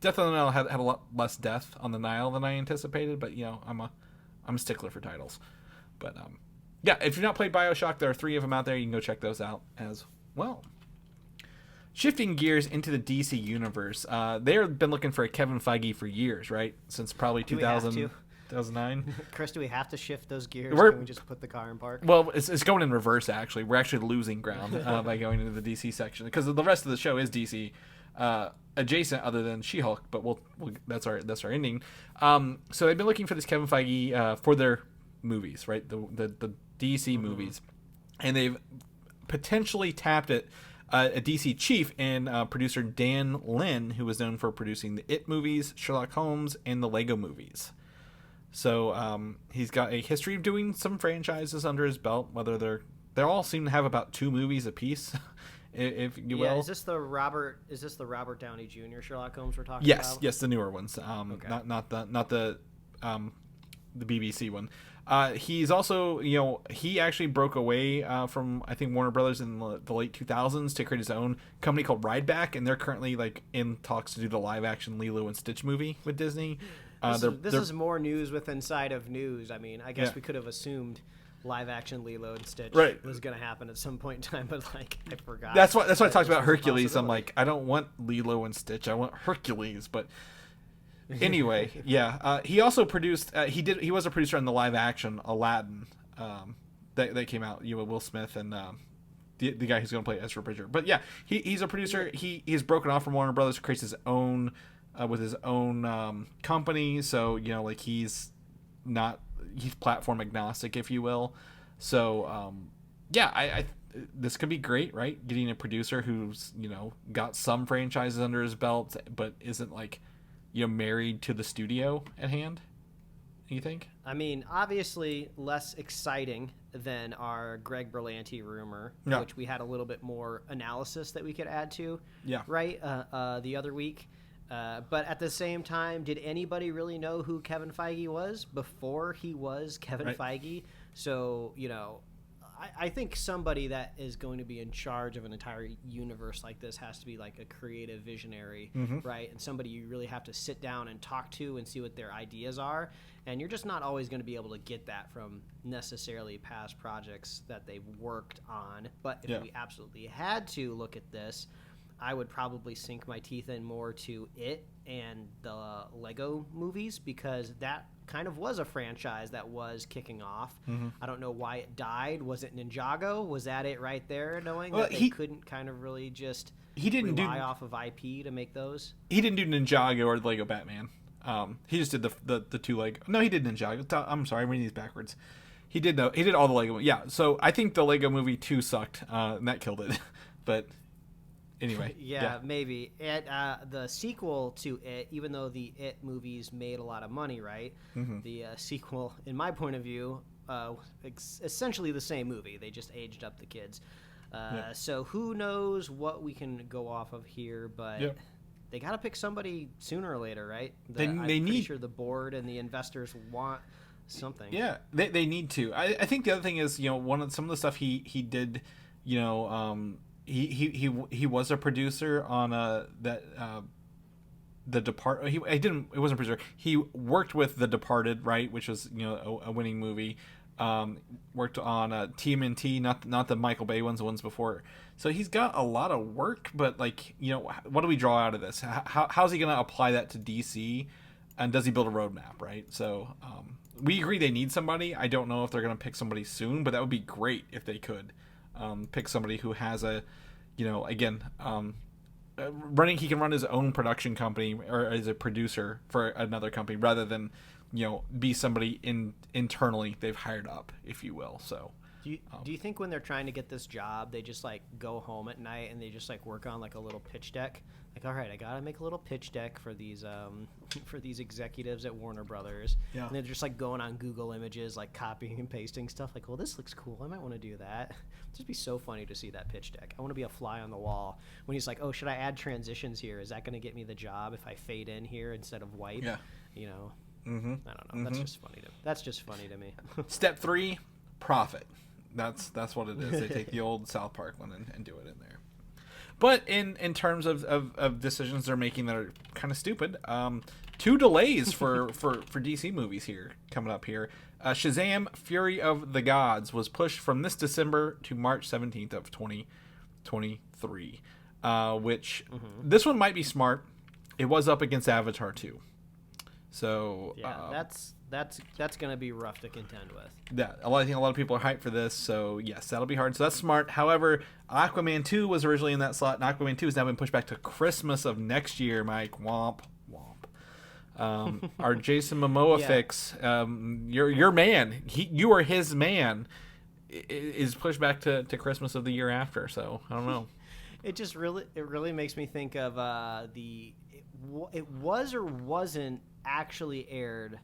Death on the Nile had a lot less death on the Nile than I anticipated, but you know, I'm a stickler for titles. But yeah, if you've not played Bioshock, there are 3 of them out there. You can go check those out as well. Shifting gears into the DC universe, they've been looking for a Kevin Feige for years, right? Since probably 2009. Chris, do we have to shift those gears? Can we just put the car in park? Well, it's going in reverse, actually. We're actually losing ground by going into the DC section, because the rest of the show is DC adjacent, other than She-Hulk, but that's our ending. So they've been looking for this Kevin Feige for their movies, right? The DC movies, and they've potentially tapped it. A DC chief and producer Dan Lin, who was known for producing the It movies, Sherlock Holmes, and the Lego movies. So he's got a history of doing some franchises under his belt. Whether they all seem to have about 2 movies apiece, if you will. Is this the Robert Downey Jr. Sherlock Holmes we're talking about? Yes, the newer ones. Okay. Not the BBC one. He's also, you know, he actually broke away from, I think, Warner Brothers in the late 2000s to create his own company called Rideback, and they're currently like in talks to do the live action Lilo and Stitch movie with Disney. This is more news with inside of news. I mean, I guess we could have assumed live action Lilo and Stitch was going to happen at some point in time, but like I forgot. That's why I talked about Hercules. I'm like, I don't want Lilo and Stitch. I want Hercules, but. Anyway, he also produced. He was a producer on the live action Aladdin, that came out. You know, Will Smith and the guy who's going to play Ezra Bridger. But yeah, he's a producer. He's broken off from Warner Brothers, creates his own with his own company. So you know, like he's platform agnostic, if you will. So I this could be great, right? Getting a producer who's, you know, got some franchises under his belt, but isn't like, you know, married to the studio at hand. You think? I mean, obviously less exciting than our Greg Berlanti rumor, which we had a little bit more analysis that we could add to. Yeah. Right. The other week. But at the same time, did anybody really know who Kevin Feige was before he was Kevin Feige? So, you know, I think somebody that is going to be in charge of an entire universe like this has to be like a creative visionary, right? And somebody you really have to sit down and talk to and see what their ideas are. And you're just not always going to be able to get that from necessarily past projects that they've worked on. But if we absolutely had to look at this, I would probably sink my teeth in more to It and the Lego movies, because that kind of was a franchise that was kicking off. I don't know why it died. Was it Ninjago? Was that it right there, knowing that they couldn't kind of really just he didn't rely off of IP to make those. He didn't do Ninjago or Lego Batman. He just did the two Lego. No, he did Ninjago. I'm sorry, I'm reading these backwards. He did all the Lego. Yeah, so I think the Lego Movie 2 sucked, and that killed it. But anyway, yeah, maybe. And the sequel to It, even though the It movies made a lot of money, right? Mm-hmm. The sequel, in my point of view, essentially the same movie. They just aged up the kids. So who knows what we can go off of here, but they got to pick somebody sooner or later, right? I'm pretty sure the board and the investors want something. Yeah, they need to. I think the other thing is, some of the stuff he did, he was a producer on The Departed. It wasn't a producer. He worked with The Departed, right, which was a winning movie. Worked on TMNT, not the Michael Bay ones, the ones before. So he's got a lot of work, but what do we draw out of this? How's he going to apply that to DC? And does he build a roadmap, right? So we agree they need somebody. I don't know if they're going to pick somebody soon, but that would be great if they could pick somebody who has he can run his own production company or as a producer for another company rather than be somebody internally they've hired up, if you will. So do you think when they're trying to get this job, they just go home at night and they just work on a little pitch deck? All right, I gotta make a little pitch deck for these executives at Warner Brothers. Yeah. And they're just going on Google Images, copying and pasting stuff. Well, this looks cool. I might want to do that. It'd just be so funny to see that pitch deck. I want to be a fly on the wall when he's oh, should I add transitions here? Is that going to get me the job if I fade in here instead of wipe? Yeah. Mm-hmm. I don't know. Mm-hmm. That's just funny to me. Step 3, profit. That's what it is. They take the old South Park one and do it in there. But in terms of decisions they're making that are kind of stupid, 2 delays for DC movies here coming up here. Shazam: Fury of the Gods was pushed from this December to March 17th of 2023, which this one might be smart. It was up against Avatar 2. So that's going to be rough to contend with. Yeah, I think a lot of people are hyped for this, so yes, that'll be hard. So that's smart. However, Aquaman 2 was originally in that slot, and Aquaman 2 has now been pushed back to Christmas of next year, Mike. Womp, womp. Our Jason Momoa fix, your man, you are his man, is pushed back to Christmas of the year after, so I don't know. It really makes me think of it was or wasn't actually aired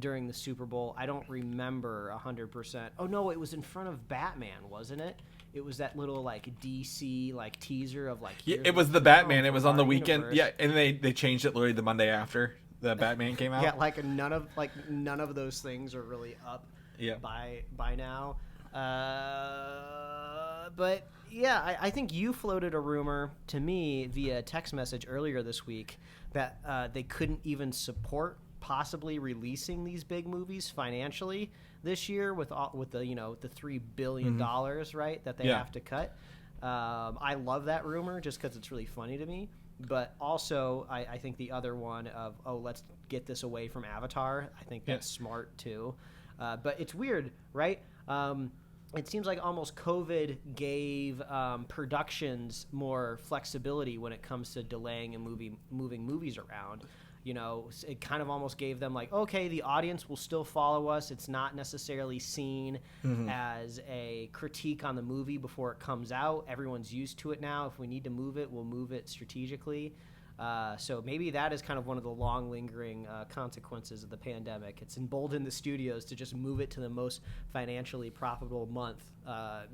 during the Super Bowl. I don't remember 100%. Oh no, it was in front of Batman, wasn't it? It was that little DC teaser of it was the Batman. It was on the weekend. Universe. Yeah, and they changed it literally the Monday after the Batman came out. Yeah, none of those things are really up. Yeah. By now. But yeah, I think you floated a rumor to me via text message earlier this week that they couldn't even support possibly releasing these big movies financially this year with the $3 billion right that they have to cut. I love that rumor just because it's really funny to me. But also, I think the other one of let's get this away from Avatar. I think that's smart too. But it's weird, right? It seems like almost COVID gave productions more flexibility when it comes to delaying and moving movies around. It kind of almost gave them okay, the audience will still follow us. It's not necessarily seen as a critique on the movie before it comes out. Everyone's used to it now. If we need to move it, we'll move it strategically. So maybe that is kind of one of the long lingering consequences of the pandemic. It's emboldened the studios to just move it to the most financially profitable month,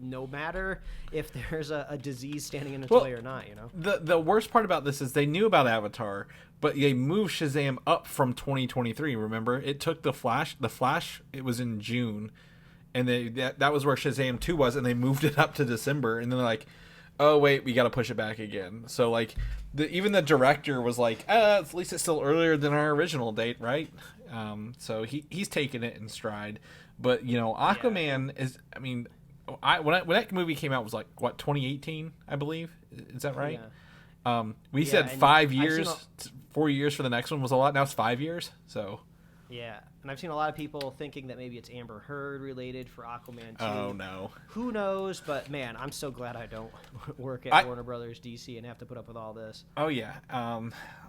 no matter if there's a disease standing in its way or not. The worst part about this is they knew about Avatar, but they moved Shazam up from 2023. Remember, it took the Flash. It was in June, and that was where Shazam 2 was, and they moved it up to December, and then they're like, oh wait, we got to push it back again. So even the director was at least it's still earlier than our original date, right? So he's taking it in stride. But Aquaman is. I mean, when that movie came out was 2018, I believe. Is that right? Yeah. We said 5 years, 4 years for the next one was a lot. Now it's 5 years. So Yeah, and I've seen a lot of people thinking that maybe it's Amber Heard related for Aquaman 2. Oh, no. Who knows? But, man, I'm so glad I don't work at Warner Brothers DC and have to put up with all this. Oh, yeah.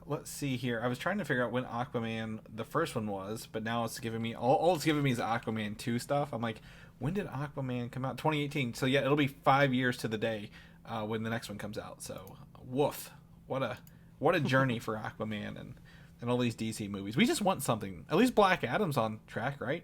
Let's see here. I was trying to figure out when Aquaman, the first one was, but now it's giving me, all it's giving me is Aquaman 2 stuff. I'm like, when did Aquaman come out? 2018. So, yeah, it'll be 5 years to the day when the next one comes out. So, woof. What a journey for Aquaman and all these DC movies. We just want something. At least Black Adam's on track, right?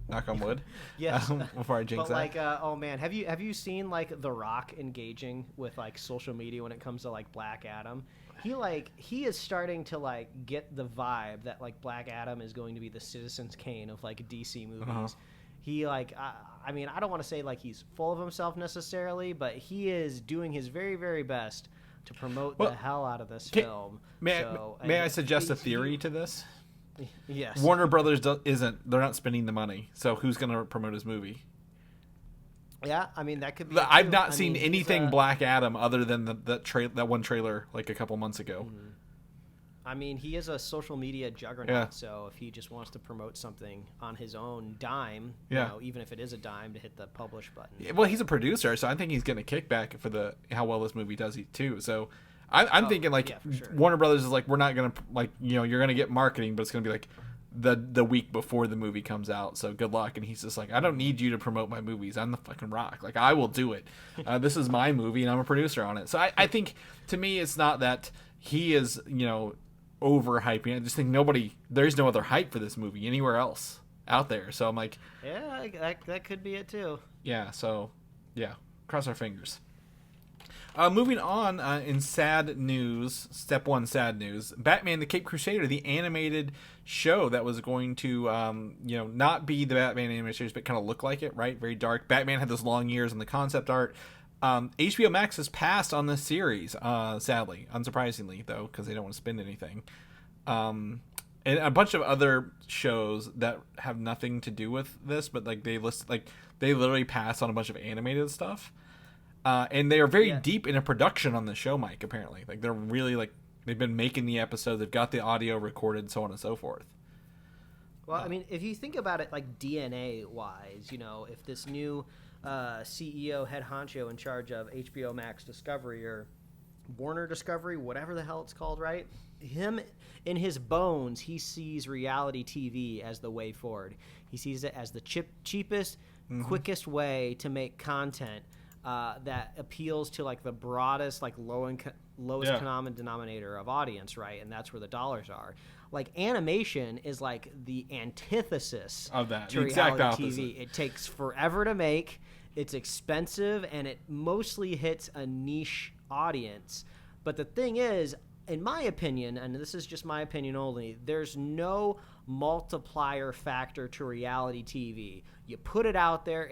Knock on wood. Yes. Before I jinx that. But oh man, have you seen like The Rock engaging with like social media when it comes to like Black Adam? He is starting to like get the vibe that like Black Adam is going to be the Citizen's Kane of like DC movies. Uh-huh. He like I mean, I don't want to say like he's full of himself necessarily, but he is doing his very, very best to promote the hell out of this film. May I suggest a theory to this? Yes. Warner Brothers they're not spending the money, so who's going to promote his movie? Yeah, I mean, that could be. I've not seen anything Black Adam other than that one trailer like a couple months ago. Mm-hmm. I mean, he is a social media juggernaut, so if he just wants to promote something on his own dime, you know, even if it is a dime, to hit the publish button. Yeah, well, he's a producer, so I think he's getting a kickback for how well this movie does too. So I'm thinking like sure. Warner Brothers is like, we're not gonna like, you know, you're gonna get marketing, but it's gonna be like the week before the movie comes out. So good luck. And he's just like, I don't need you to promote my movies. I'm the fucking Rock. Like I will do it. This is my movie, and I'm a producer on it. So I think to me, it's not that he is, you know, overhyping. I just think there's no other hype for this movie anywhere else out there. So I'm like, yeah, that could be it too. Yeah. So yeah, cross our fingers. Moving on in sad news, step one sad news, Batman the Caped Crusader, the animated show that was going to, not be the Batman animated series, but kind of look like it, right? Very dark. Batman had those long ears in the concept art. HBO Max has passed on this series, sadly, unsurprisingly, though, because they don't want to spend anything. And a bunch of other shows that have nothing to do with this, but like they literally pass on a bunch of animated stuff. And they are very deep in a production on the show, Mike, apparently. Like, they're really, like, they've been making the episodes, they've got the audio recorded, so on and so forth. Well, I mean, if you think about it, like, DNA-wise, you know, if this new CEO, head honcho in charge of HBO Max Discovery or Warner Discovery, whatever the hell it's called, right? Him, in his bones, he sees reality TV as the way forward. He sees it as the cheapest, quickest way to make content that appeals to like the broadest, like lowest common denominator of audience, right? And that's where the dollars are. Like animation is like the antithesis of that, to reality TV. It takes forever to make. It's expensive, and it mostly hits a niche audience. But the thing is, in my opinion, and this is just my opinion only, there's no multiplier factor to reality TV. You put it out there,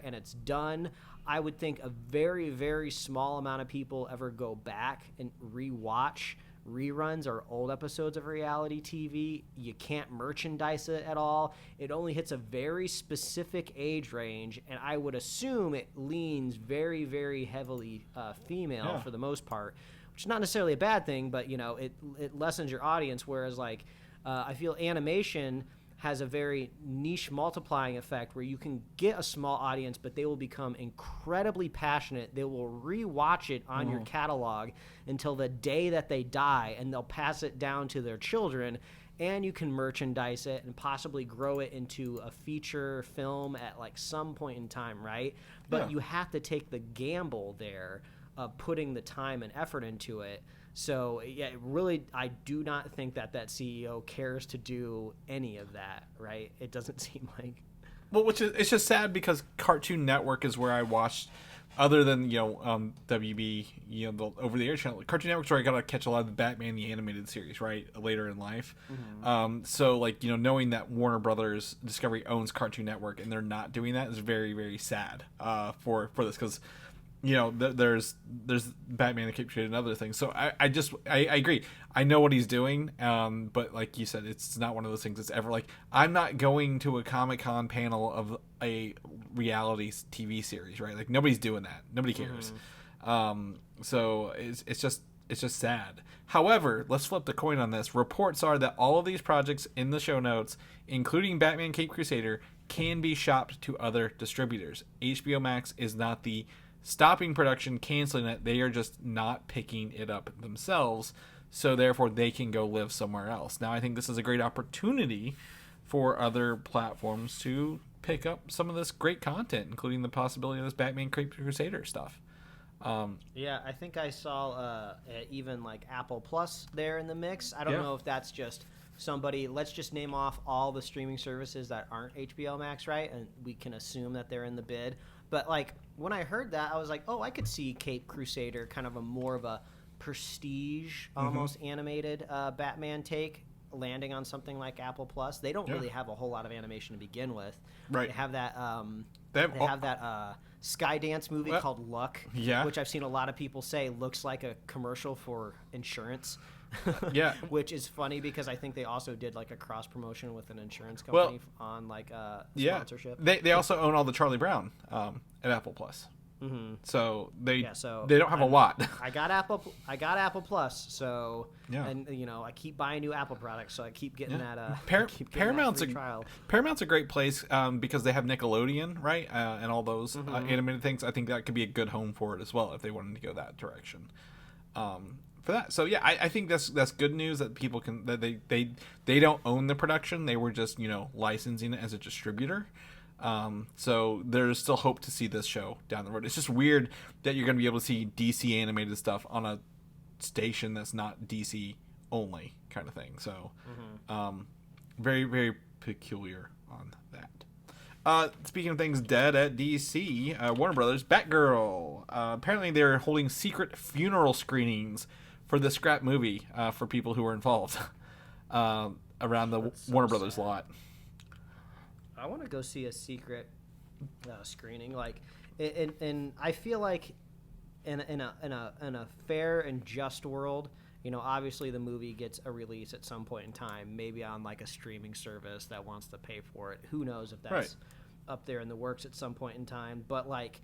and it's done. I would think a very, very small amount of people ever go back and rewatch reruns or old episodes of reality TV. You can't merchandise it at all. It only hits a very specific age range, and I would assume it leans very, very heavily female for the most part, which is not necessarily a bad thing, but, you know, it lessens your audience, whereas, like, I feel animation has a very niche multiplying effect where you can get a small audience, but they will become incredibly passionate. They will rewatch it on your catalog until the day that they die, and they'll pass it down to their children, and you can merchandise it and possibly grow it into a feature film at like some point in time, right? But you have to take the gamble there of putting the time and effort into it. So, yeah, really, I do not think that CEO cares to do any of that, right? It doesn't seem like. Well, it's just sad because Cartoon Network is where I watched, other than, WB, the over-the-air channel. Cartoon Network's where I got to catch a lot of the Batman, the animated series, right, later in life. So, like, knowing that Warner Brothers Discovery owns Cartoon Network and they're not doing that is very, very sad for this, because there's Batman the Caped Crusader and other things. So I agree. I know what he's doing, but like you said, it's not one of those things that's ever like, I'm not going to a Comic-Con panel of a reality TV series, right? Like, nobody's doing that. Nobody cares. So it's just, sad. However, let's flip the coin on this. Reports are that all of these projects in the show notes, including Batman Caped Crusader, can be shopped to other distributors. HBO Max is not the stopping production, canceling it. They are just not picking it up themselves, so therefore they can go live somewhere else. Now, I think this is a great opportunity for other platforms to pick up some of this great content, including the possibility of this Batman Caped Crusader stuff. Yeah, I think I saw even like Apple Plus there in the mix. I don't know if that's just somebody. Let's just name off all the streaming services that aren't HBO Max, right? And we can assume that they're in the bid. But like when I heard that, I was like, oh, I could see Caped Crusader kind of more of a prestige, almost animated Batman take landing on something like Apple Plus. They don't really have a whole lot of animation to begin with. Right. They have that. They have that Skydance movie called Luck, which I've seen a lot of people say looks like a commercial for insurance. Yeah, which is funny because I think they also did like a cross promotion with an insurance company on like sponsorship. They also own all the Charlie Brown at Apple Plus. Mm-hmm. So they don't have a lot. I got Apple Plus, so and I keep buying new Apple products, so I keep getting that. Paramount's a great place because they have Nickelodeon, right, and all those animated things. I think that could be a good home for it as well if they wanted to go that direction. For that, so yeah, I think that's good news that people can that they don't own the production. They were just licensing it as a distributor. So there's still hope to see this show down the road. It's just weird that you're going to be able to see DC animated stuff on a station that's not DC only kind of thing. So, very, very peculiar on that. Speaking of things dead at DC, Warner Brothers, Batgirl. Apparently they're holding secret funeral screenings for the scrap movie, for people who were involved, around the Warner Brothers lot. I want to go see a secret screening, like, and I feel like in a fair and just world, obviously the movie gets a release at some point in time, maybe on like a streaming service that wants to pay for it. Who knows if that's up there in the works at some point in time? But like,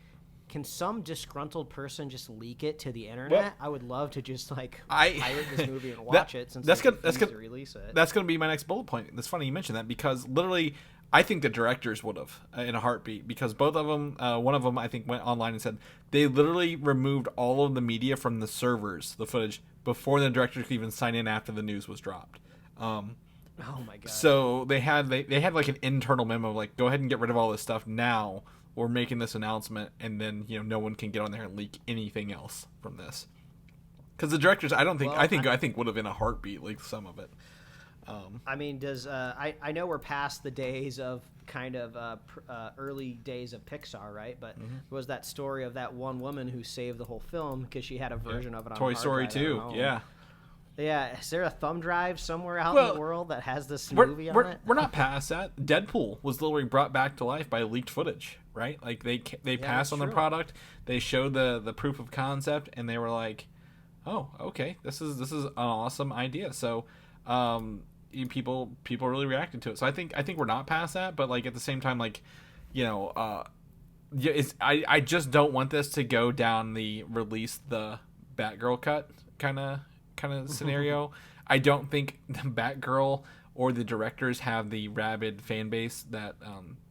can some disgruntled person just leak it to the internet? Well, I would love to just like pirate this movie and watch it since that's gonna release it. That's gonna be my next bullet point. It's funny you mentioned that because literally, I think the directors would have in a heartbeat because both of them, one of them I think went online and said they literally removed all of the media from the servers, the footage, before the directors could even sign in after the news was dropped. Oh my god! So they had like an internal memo like, go ahead and get rid of all this stuff now. We're making this announcement, and then no one can get on there and leak anything else from this. Because the directors, I think would have in a heartbeat leaked some of it. I mean, does I know we're past the days of kind of early days of Pixar, right? But was that story of that one woman who saved the whole film because she had a version of it on Toy Story 2, yeah. Yeah, is there a thumb drive somewhere out in the world that has this movie on it? We're not past that. Deadpool was literally brought back to life by leaked footage, right? Like they passed on the product, they showed the proof of concept, and they were like, "Oh, okay, this is an awesome idea." So, people really reacted to it. So I think we're not past that, but like at the same time, like, I just don't want this to go down the release the Batgirl cut kind of scenario. I don't think the Batgirl or the directors have the rabid fan base that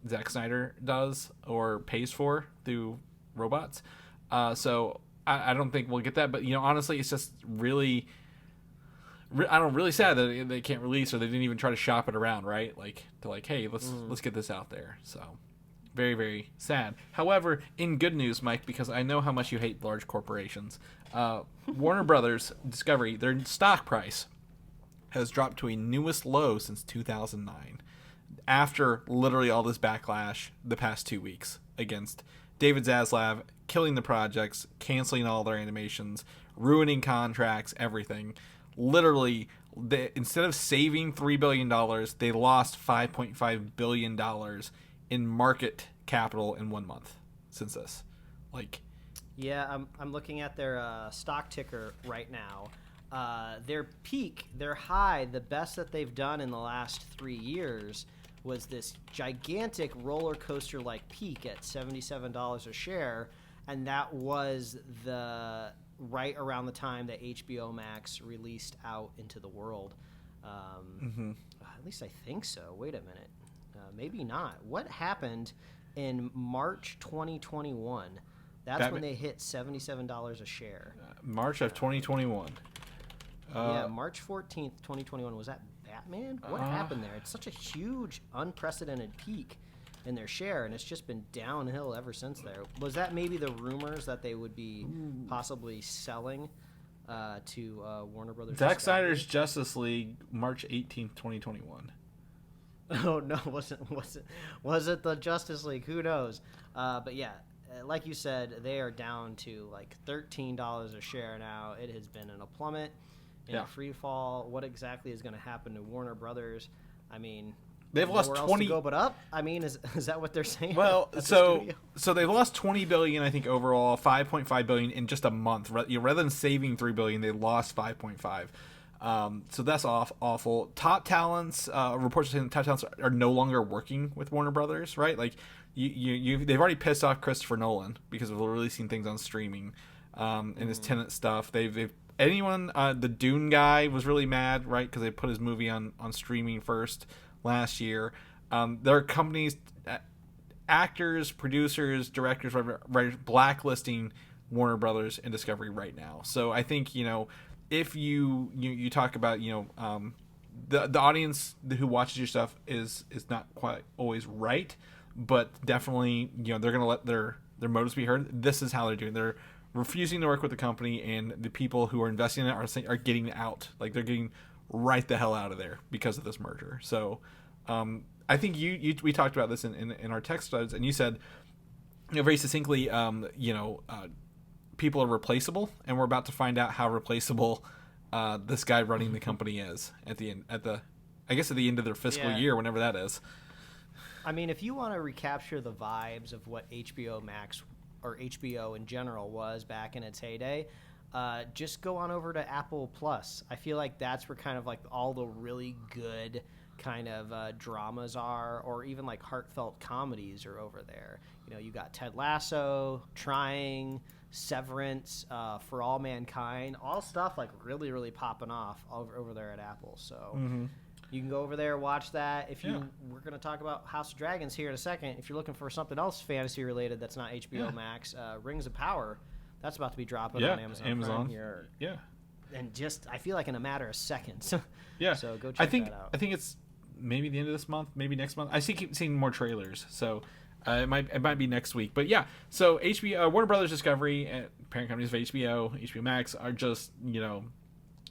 Zack Snyder does or pays for through robots. So I don't think we'll get that. But honestly, it's just really sad that they can't release or they didn't even try to shop it around, right? Like to like, hey, let's get this out there. So very, very sad. However, in good news, Mike, because I know how much you hate large corporations, Warner Brothers Discovery, their stock price has dropped to a newest low since 2009 after literally all this backlash the past 2 weeks against David Zaslav killing the projects, canceling all their animations, ruining contracts, everything. Literally, instead of saving $3 billion, they lost $5.5 billion in market capital in 1 month since this. Like, yeah, I'm looking at their stock ticker right now. Their peak, their high, the best that they've done in the last 3 years was this gigantic roller coaster like peak at $77 a share, and that was the right around the time that HBO Max released out into the world. At least I think so. Wait a minute. Maybe not. What happened in March 2021? That's when they hit $77 a share. March of 2021. Yeah, March 14th, 2021. Was that Batman? What happened there? It's such a huge, unprecedented peak in their share, and it's just been downhill ever since there. Was that maybe the rumors that they would be possibly selling to Warner Brothers? Zack Snyder's Justice League, March 18th, 2021. Oh no, was it the Justice League? Who knows? But yeah, like you said, they are down to like $13 a share now. It has been in a plummet, in a free fall. What exactly is going to happen to Warner Brothers? I mean, they've lost 20 to go but up. I mean, is that what they're saying? Well, so they've lost $20 billion, I think, overall, $5.5 billion in just a month. Rather than saving $3 billion, they lost 5.5. So that's awful. Top talents, reports saying top talents are no longer working with Warner Brothers, right? Like they've already pissed off Christopher Nolan because of releasing things on streaming, and his Tenet stuff. The Dune guy was really mad, right? Because they put his movie on streaming first last year. There are companies, actors, producers, directors, writers, blacklisting Warner Brothers and Discovery right now. So I think, if you talk about, the audience who watches your stuff is not quite always right, but definitely, they're going to let their motives be heard. This is how they're doing. They're refusing to work with the company, and the people who are investing in it are getting out. Like, they're getting right the hell out of there because of this merger. So I think we talked about this in our text threads, and you said, very succinctly, people are replaceable, and we're about to find out how replaceable this guy running the company is at the end of their fiscal year, whenever that is. I mean, if you want to recapture the vibes of what HBO Max or HBO in general was back in its heyday, just go on over to Apple Plus. I feel like that's where kind of like all the really good kind of dramas are, or even like heartfelt comedies are over there. You got Ted Lasso, Trying, Severance, For All Mankind, all stuff like really, really popping off over there at Apple. So you can go over there, watch that. We're going to talk about House of Dragons here in a second. If you're looking for something else fantasy related that's not HBO Max, Rings of Power, that's about to be dropping on Amazon Prime here. Yeah. And just, I feel like in a matter of seconds. Yeah. So go check that out. I think it's maybe the end of this month, maybe next month. I keep seeing more trailers, so it might be next week. But yeah, so HBO, Warner Brothers Discovery, parent companies of HBO Max are just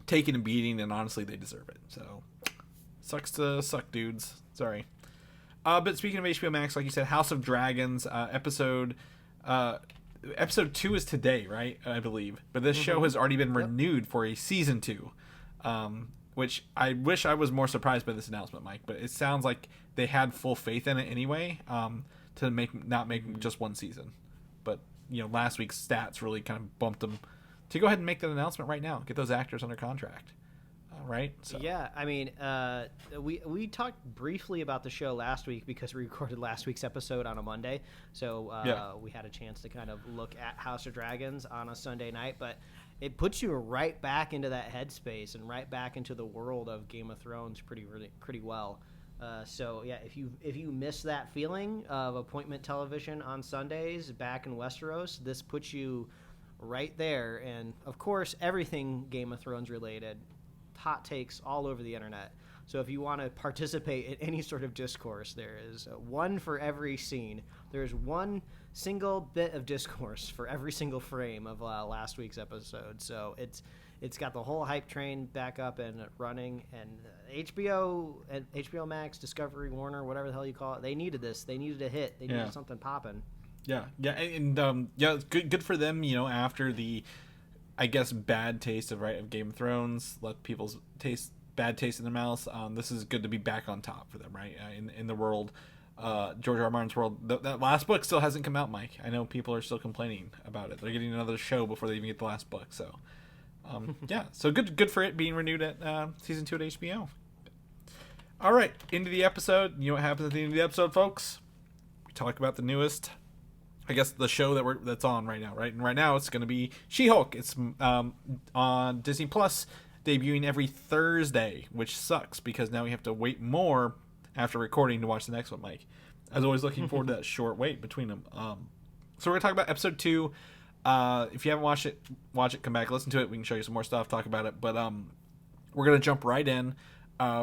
taking a beating, and honestly, they deserve it. So sucks to suck, dudes. Sorry. But speaking of HBO Max, like you said, House of Dragons episode 2 is today, right? I believe. But this show has already been renewed for a season 2. Which I wish I was more surprised by this announcement, Mike. But it sounds like they had full faith in it anyway, to not make just one season. But last week's stats really kind of bumped them to go ahead and make that announcement right now. Get those actors under contract, right? So. Yeah, I mean, we talked briefly about the show last week because we recorded last week's episode on a Monday, so we had a chance to kind of look at House of Dragons on a Sunday night, but it puts you right back into that headspace and right back into the world of Game of Thrones pretty well. So yeah, if you miss that feeling of appointment television on Sundays back in Westeros, this puts you right there. And of course, everything Game of Thrones related, hot takes all over the internet. So if you want to participate in any sort of discourse, there is one for every scene. There is one single bit of discourse for every single frame of last week's episode. So it's got the whole hype train back up and running. And HBO Max, Discovery, Warner, whatever the hell you call it, they needed this. They needed a hit. They needed something popping. Yeah, and it's good for them. After the, I guess, bad taste of Game of Thrones, let people's bad taste in their mouths. This is good to be back on top for them, right? In the world, George R. R. Martin's world. That last book still hasn't come out, Mike. I know people are still complaining about it. They're getting another show before they even get the last book. So, so good for it being renewed at season 2 at HBO. All right, into the episode. You know what happens at the end of the episode, folks? We talk about the newest I guess the show that's on right now, right? And right now it's going to be She-Hulk. It's on Disney Plus, debuting every Thursday, which sucks because now we have to wait more after recording to watch the next one, Mike. I was always looking forward to that short wait between them. So we're going to talk about episode 2. If you haven't watched it, watch it, come back, listen to it. We can show you some more stuff, talk about it. But we're going to jump right in.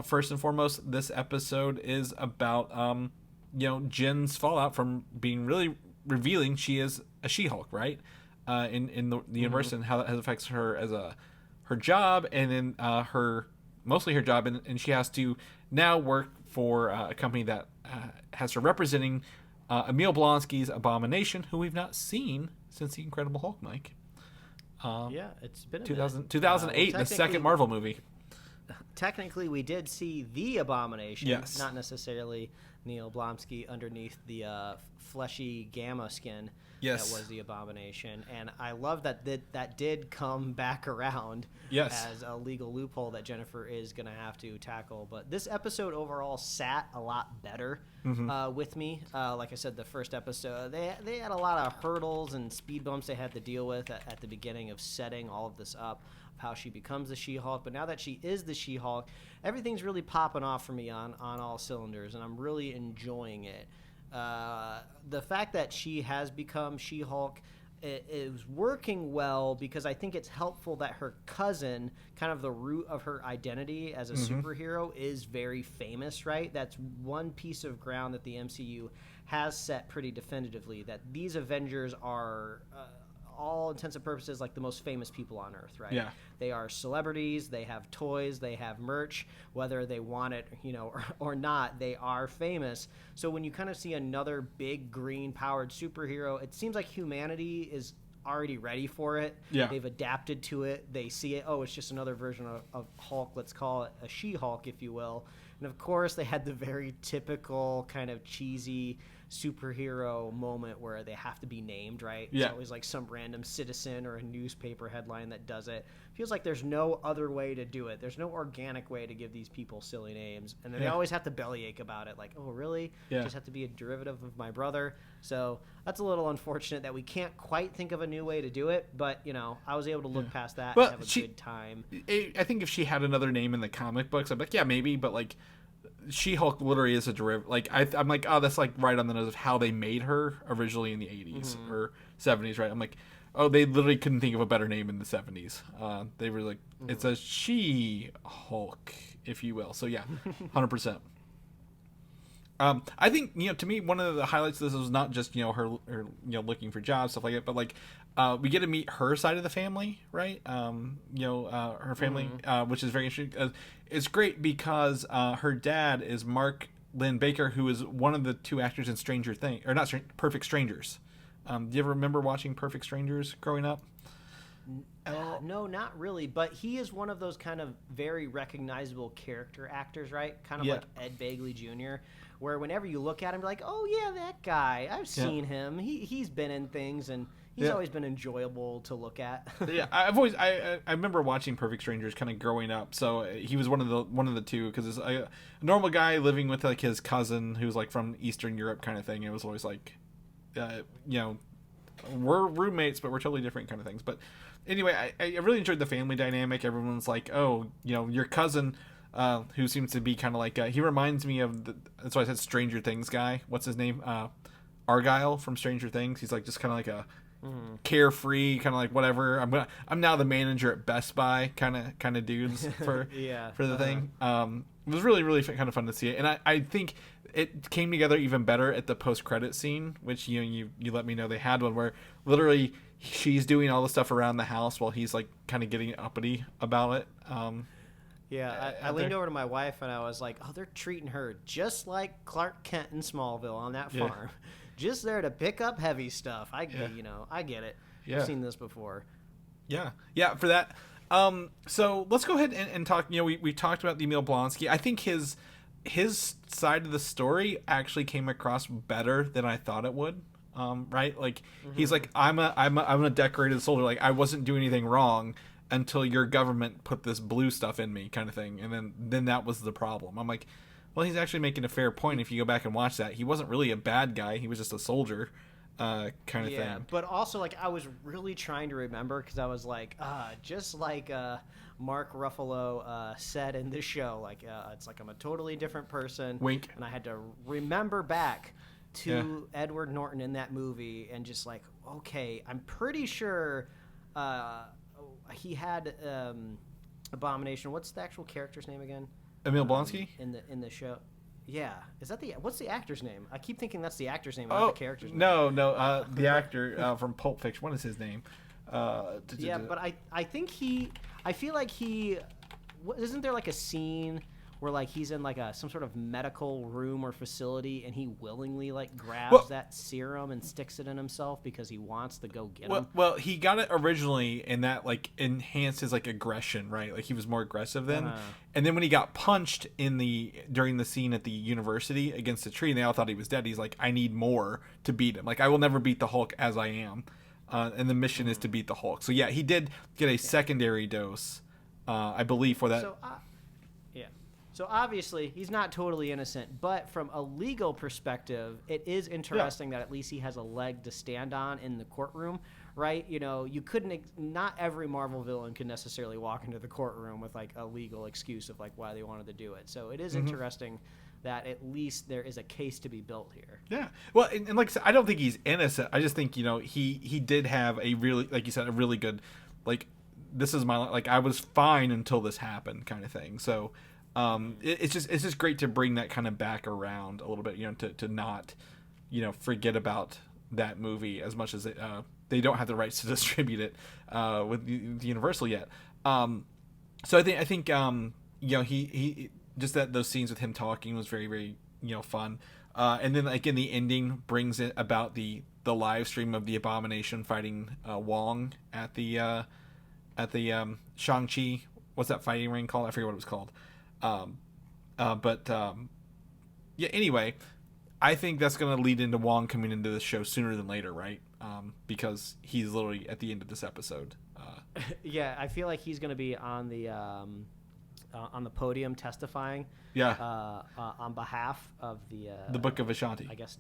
First and foremost, this episode is about, Jen's fallout from being really revealing she is a She-Hulk, right? In the universe, and how that affects her as her job, and then mostly her job, and she has to now work for a company that has her representing Emil Blonsky's Abomination, who we've not seen since the Incredible Hulk, Mike. It's been 2008, the second Marvel movie. Technically, we did see the Abomination, yes, not necessarily Neil Blonsky underneath the fleshy gamma skin. Yes, that was the Abomination, and I love that did come back around. Yes, as a legal loophole that Jennifer is going to have to tackle. But this episode overall sat a lot better with me. Like I said, the first episode, they had a lot of hurdles and speed bumps they had to deal with at the beginning of setting all of this up, of how she becomes the She-Hulk. But now that she is the She-Hulk, everything's really popping off for me on all cylinders, and I'm really enjoying it. The fact that she has become She-Hulk is working well because I think it's helpful that her cousin, kind of the root of her identity as a superhero, is very famous, right? That's one piece of ground that the MCU has set pretty definitively, that these Avengers are all intents and purposes like the most famous people on Earth, right? Yeah. They are celebrities, they have toys, they have merch, whether they want it, or not, they are famous. So when you kind of see another big green powered superhero, it seems like humanity is already ready for it. Yeah. They've adapted to it. They see it, it's just another version of Hulk, let's call it a She-Hulk, if you will. And of course, they had the very typical kind of cheesy superhero moment where they have to be named, right? Yeah. It's always like some random citizen or a newspaper headline that does it. Feels like there's no other way to do it. There's no organic way to give these people silly names. And then they always have to bellyache about it. Like, oh, really? Yeah. Just have to be a derivative of my brother. So that's a little unfortunate that we can't quite think of a new way to do it. But, I was able to look past that and have a good time. I think if she had another name in the comic books, I'd be like, yeah, maybe. But, like, She-Hulk literally is a derivative. Like, I'm like, oh, that's like right on the nose of how they made her originally in the 80s or 70s, right? I'm like, oh, they literally couldn't think of a better name in the 70s. They were like, it's a She-Hulk, if you will. So yeah, 100%. I think, to me, one of the highlights of this was not just, her looking for jobs, stuff like that, but like, we get to meet her side of the family, right? Her family, which is very interesting. It's great because her dad is Mark Lynn Baker, who is one of the two actors in Stranger Things, or not Perfect Strangers. Do you ever remember watching Perfect Strangers growing up? No, not really. But he is one of those kind of very recognizable character actors, right? Kind of like Ed Begley Jr., where whenever you look at him, you're like, oh, yeah, that guy. I've seen him. He's been in things, and he's always been enjoyable to look at. Yeah, I remember watching Perfect Strangers kind of growing up. So he was one of the two, because it's a normal guy living with like his cousin who's like from Eastern Europe kind of thing. It was always like, we're roommates, but we're totally different kind of things. But anyway, I really enjoyed the family dynamic. Everyone's like, oh, your cousin, who seems to be kind of like, he reminds me of, that's why I said Stranger Things guy. What's his name? Argyle from Stranger Things. He's like just kind of like a carefree, kind of like whatever. I'm now the manager at Best Buy kind of dudes for the thing. It was really, really kind of fun to see it. And I think it came together even better at the post-credit scene, which you let me know they had one, where literally she's doing all the stuff around the house while he's like kind of getting uppity about it. I leaned over to my wife and I was like, oh, they're treating her just like Clark Kent in Smallville on that farm. Just there to pick up heavy stuff. I get it. I've seen this before. Yeah, for that. So let's go ahead and talk. We talked about the Emil Blonsky. I think his side of the story actually came across better than I thought it would. Right? Like he's like, I'm a decorated soldier. Like I wasn't doing anything wrong until your government put this blue stuff in me, kind of thing. And then that was the problem. I'm like, well, he's actually making a fair point. If you go back and watch that, he wasn't really a bad guy. He was just a soldier. kind of thing. But also, like, I was really trying to remember because I was like, just like Mark Ruffalo said in this show, like, it's like I'm a totally different person. Wink. And I had to remember back to Edward Norton in that movie and just like, okay, I'm pretty sure he had Abomination. What's the actual character's name again? Emil Blonsky? In the show. Yeah, is that what's the actor's name? I keep thinking that's the actor's name, not the character's name. No, the actor from Pulp Fiction. What is his name? Yeah, but I think I feel like isn't there like a scene where like he's in like some sort of medical room or facility and he willingly like grabs that serum and sticks it in himself because he wants to go get him? Well, he got it originally and that like enhanced his like aggression, right? Like he was more aggressive then. And then when he got punched during the scene at the university against a tree and they all thought he was dead, he's like, I need more to beat him. Like I will never beat the Hulk as I am. And the mission is to beat the Hulk. So yeah, he did get a secondary dose, I believe, for that. So obviously he's not totally innocent, but from a legal perspective, it is interesting that at least he has a leg to stand on in the courtroom, right? You know, not every Marvel villain can necessarily walk into the courtroom with like a legal excuse of like why they wanted to do it. So it is interesting that at least there is a case to be built here. Yeah. Well, and like I said, I don't think he's innocent. I just think, you know, he did have a really, like you said, a really good, like, this is my, like, I was fine until this happened kind of thing. So it's just great to bring that kind of back around a little bit, you know, to not, you know, forget about that movie as much as they don't have the rights to distribute it with the Universal yet. So I think you know, he just that those scenes with him talking was very, very, you know, fun. And then like in the ending brings it about the live stream of the Abomination fighting Wong at the Shang-Chi. What's that fighting ring called? I forget what it was called. Yeah, anyway, I think that's going to lead into Wong coming into the show sooner than later, right? Because he's literally at the end of this episode. Yeah, I feel like he's going to be on the podium testifying. Yeah. On behalf of the Book of Ashanti. I guess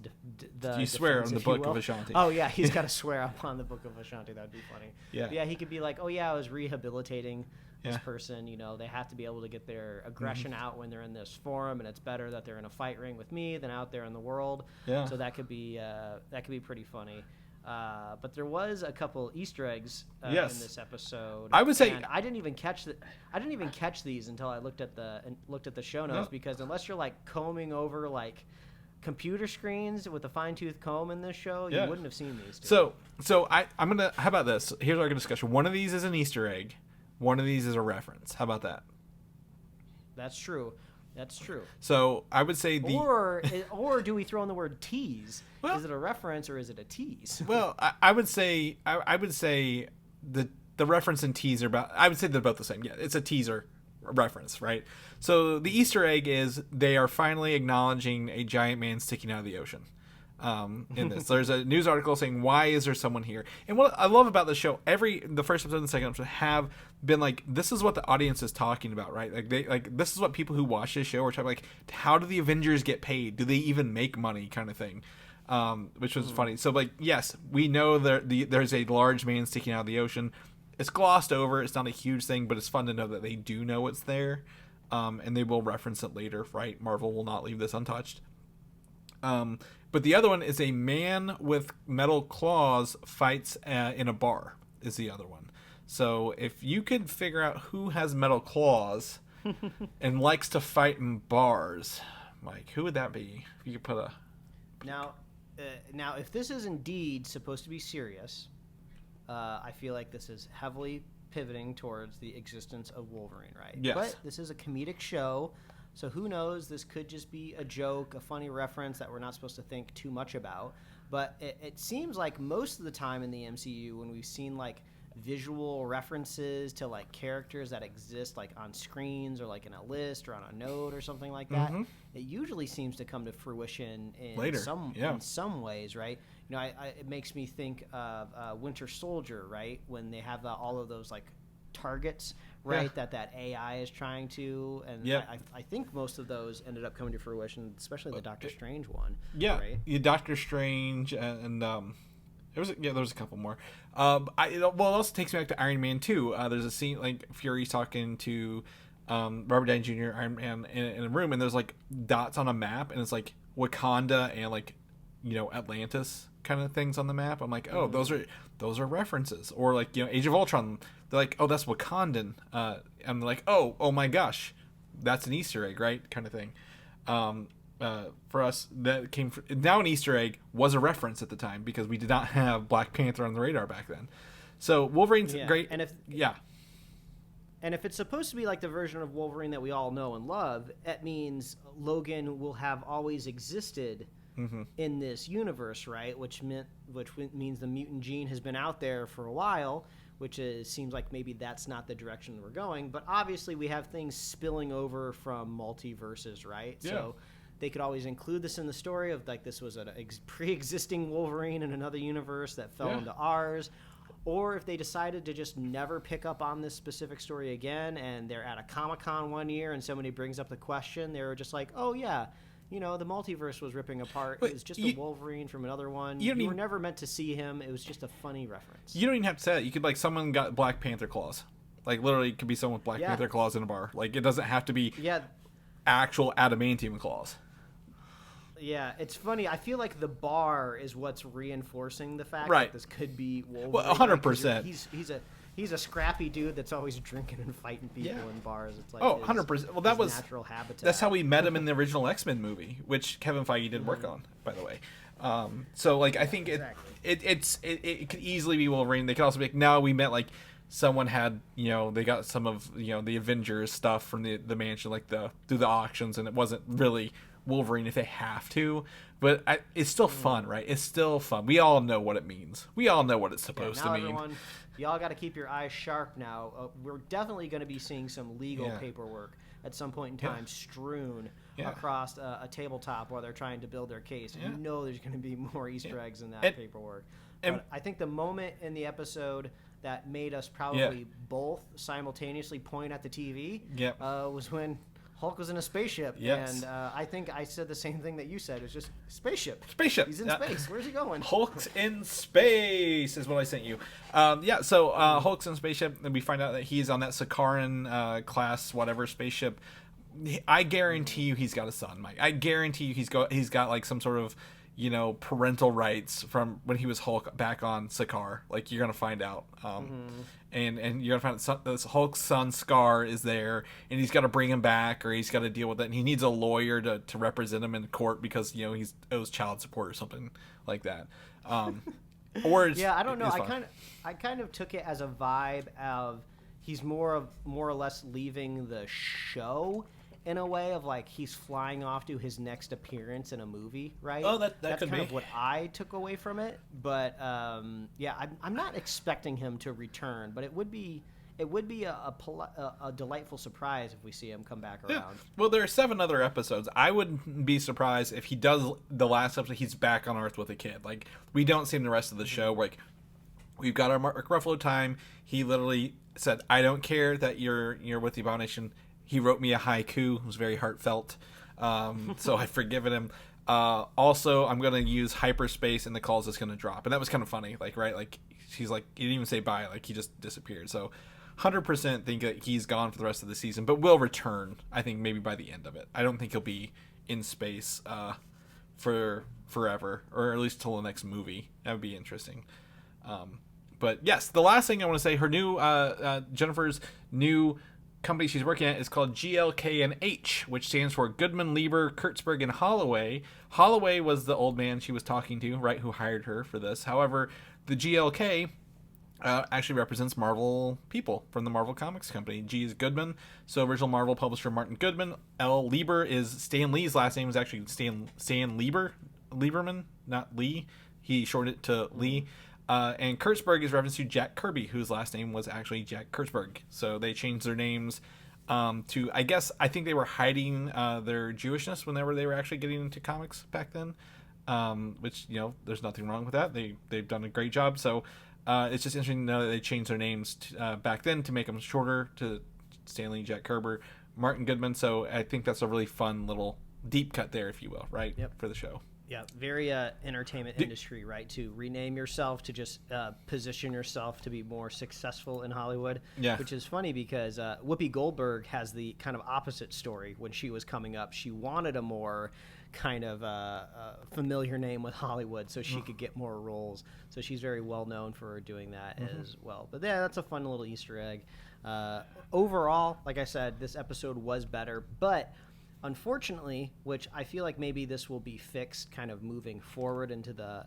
you swear on the Book of Ashanti. Oh yeah, he's got to swear up on the Book of Ashanti. That'd be funny. Yeah. But yeah, he could be like, oh yeah, I was rehabilitating this person. You know, they have to be able to get their aggression out when they're in this forum, and it's better that they're in a fight ring with me than out there in the world. Yeah. So that could be pretty funny. But there was a couple Easter eggs in this episode. I would say, and I didn't even catch these until I looked at the show notes because unless you're like combing over like computer screens with a fine-tooth comb in this show, you wouldn't have seen these two. So I'm gonna. How about this? Here's our discussion. One of these is an Easter egg. One of these is a reference. How about that? That's true. So I would say or do we throw in the word tease? Well, is it a reference or is it a tease? Well, I would say the reference and tease are about. I would say they're both the same. Yeah, it's a teaser reference, right? So the Easter egg is they are finally acknowledging a giant man sticking out of the ocean. In this, there's a news article saying, "Why is there someone here?" And what I love about the show, the first episode and the second episode have been like, this is what the audience is talking about, right? Like this is what people who watch this show are talking like, how do the Avengers get paid? Do they even make money? Kind of thing, which was funny. So like, yes, we know there's a large man sticking out of the ocean. It's glossed over. It's not a huge thing, but it's fun to know that they do know it's there, and they will reference it later, right? Marvel will not leave this untouched. But the other one is a man with metal claws fights in a bar is the other one. So if you could figure out who has metal claws and likes to fight in bars, Mike, who would that be? If you could put a... Now, if this is indeed supposed to be serious, I feel like this is heavily pivoting towards the existence of Wolverine, right? Yes. But this is a comedic show. So who knows? This could just be a joke, a funny reference that we're not supposed to think too much about. But it seems like most of the time in the MCU, when we've seen like visual references to like characters that exist like on screens or like in a list or on a note or something like that, it usually seems to come to fruition in later. In some ways, right? You know, it makes me think of Winter Soldier, right? When they have all of those like targets right? That AI is trying to, and Yep. I think most of those ended up coming to fruition, especially the Doctor Strange one. Yeah, right? Doctor Strange and there was a couple more. It also takes me back to Iron Man 2. There's a scene like Fury's talking to Robert Downey Jr. Iron Man in a room, and there's like dots on a map, and it's like Wakanda and like Atlantis kind of things on the map. I'm like, oh, those are references. Or like Age of Ultron, they're like, oh, that's Wakandan, and they're like, oh my gosh, that's an Easter egg, right? Kind of thing. For us, that came from, now an Easter egg was a reference at the time because we did not have Black Panther on the radar back then. So Wolverine's great. And if it's supposed to be like the version of Wolverine that we all know and love, it means Logan will have always existed in this universe, right? Which means the mutant gene has been out there for a while, seems like maybe that's not the direction we're going. But obviously we have things spilling over from multiverses, right? Yeah. So they could always include this in the story of like this was a pre-existing Wolverine in another universe that fell into ours. Or if they decided to just never pick up on this specific story again and they're at a Comic-Con one year and somebody brings up the question, they were just like, oh yeah, the multiverse was ripping apart. It was just a Wolverine from another one. You were never meant to see him. It was just a funny reference. You don't even have to say that. You could someone got Black Panther claws. Like literally it could be someone with Black Panther claws in a bar. Like it doesn't have to be actual adamantium claws. Yeah, it's funny. I feel like the bar is what's reinforcing the fact right. that this could be Wolverine. Well, 100%. He's a scrappy dude that's always drinking and fighting people in bars. It's like 100%. Well, that was natural habitat. That's how we met him in the original X-Men movie, which Kevin Feige did work on, by the way. So like I think it could easily be Wolverine. They could also be like, no, we met like someone had they got some of the Avengers stuff from the mansion through the auctions, and it wasn't really Wolverine if they have to, but it's still fun, right? It's still fun. We all know what it means. We all know what it's supposed to mean. Everyone, y'all got to keep your eyes sharp now. We're definitely going to be seeing some legal paperwork at some point in time strewn across a tabletop while they're trying to build their case. You know there's going to be more Easter eggs in that paperwork. But I think the moment in the episode that made us probably both simultaneously point at the TV was when Hulk was in a spaceship, and I think I said the same thing that you said. It's just spaceship. He's in space. Where's he going? Hulk's in space is what I sent you. So Hulk's in spaceship, and we find out that he's on that Sakaran class, whatever spaceship. I guarantee you he's got a son, Mike. I guarantee you he's got like some sort of parental rights from when he was Hulk back on Sakaar. Like you're gonna find out. And you're gonna find out Hulk's son Scar is there, and he's got to bring him back, or he's got to deal with it, and he needs a lawyer to represent him in court because he owes child support or something like that. Or I don't know. I kind of took it as a vibe of he's more or less leaving the show in a way of like he's flying off to his next appearance in a movie, right? Oh, that's kind of what I took away from it. But I'm not expecting him to return, but it would be a delightful surprise if we see him come back around. Yeah. Well, there are 7 other episodes. I wouldn't be surprised if he does the last episode. He's back on Earth with a kid. Like we don't see him the rest of the show. Like we've got our Mark Ruffalo time. He literally said, "I don't care that you're with the Abomination." He wrote me a haiku. It was very heartfelt. So I've forgiven him. Also, I'm going to use hyperspace and the calls is going to drop. And that was kind of funny. Like, right? Like, he's like, he didn't even say bye. Like, he just disappeared. So 100% think that he's gone for the rest of the season. But will return, I think, maybe by the end of it. I don't think he'll be in space for forever. Or at least till the next movie. That would be interesting. But, yes, the last thing I want to say, her new, Jennifer's new company she's working at is called GLK&H, which stands for Goodman, Lieber, Kurtzberg, and Holloway. Holloway was the old man she was talking to, right, who hired her for this. However, the GLK actually represents Marvel people from the Marvel Comics company. G is Goodman, so original Marvel publisher Martin Goodman. L, Lieber, is Stan Lee's last name is actually Stan Lieberman, not Lee. He shortened it to Lee. And Kurtzberg is reference to Jack Kirby, whose last name was actually Jack Kurtzberg. So they changed their names to, I think they were hiding their Jewishness whenever they were actually getting into comics back then, which, there's nothing wrong with that. They've done a great job. So it's just interesting to know that they changed their names back then to make them shorter, to Stanley, Jack Kerber, Martin Goodman. So I think that's a really fun little deep cut there, if you will, right? Yep. For the show. Yeah, very entertainment industry, right? To rename yourself, to just position yourself to be more successful in Hollywood. Yeah. Which is funny because Whoopi Goldberg has the kind of opposite story when she was coming up. She wanted a more kind of familiar name with Hollywood so she could get more roles. So she's very well known for doing that as well. But yeah, that's a fun little Easter egg. Overall, like I said, this episode was better, but unfortunately, which I feel like maybe this will be fixed kind of moving forward into the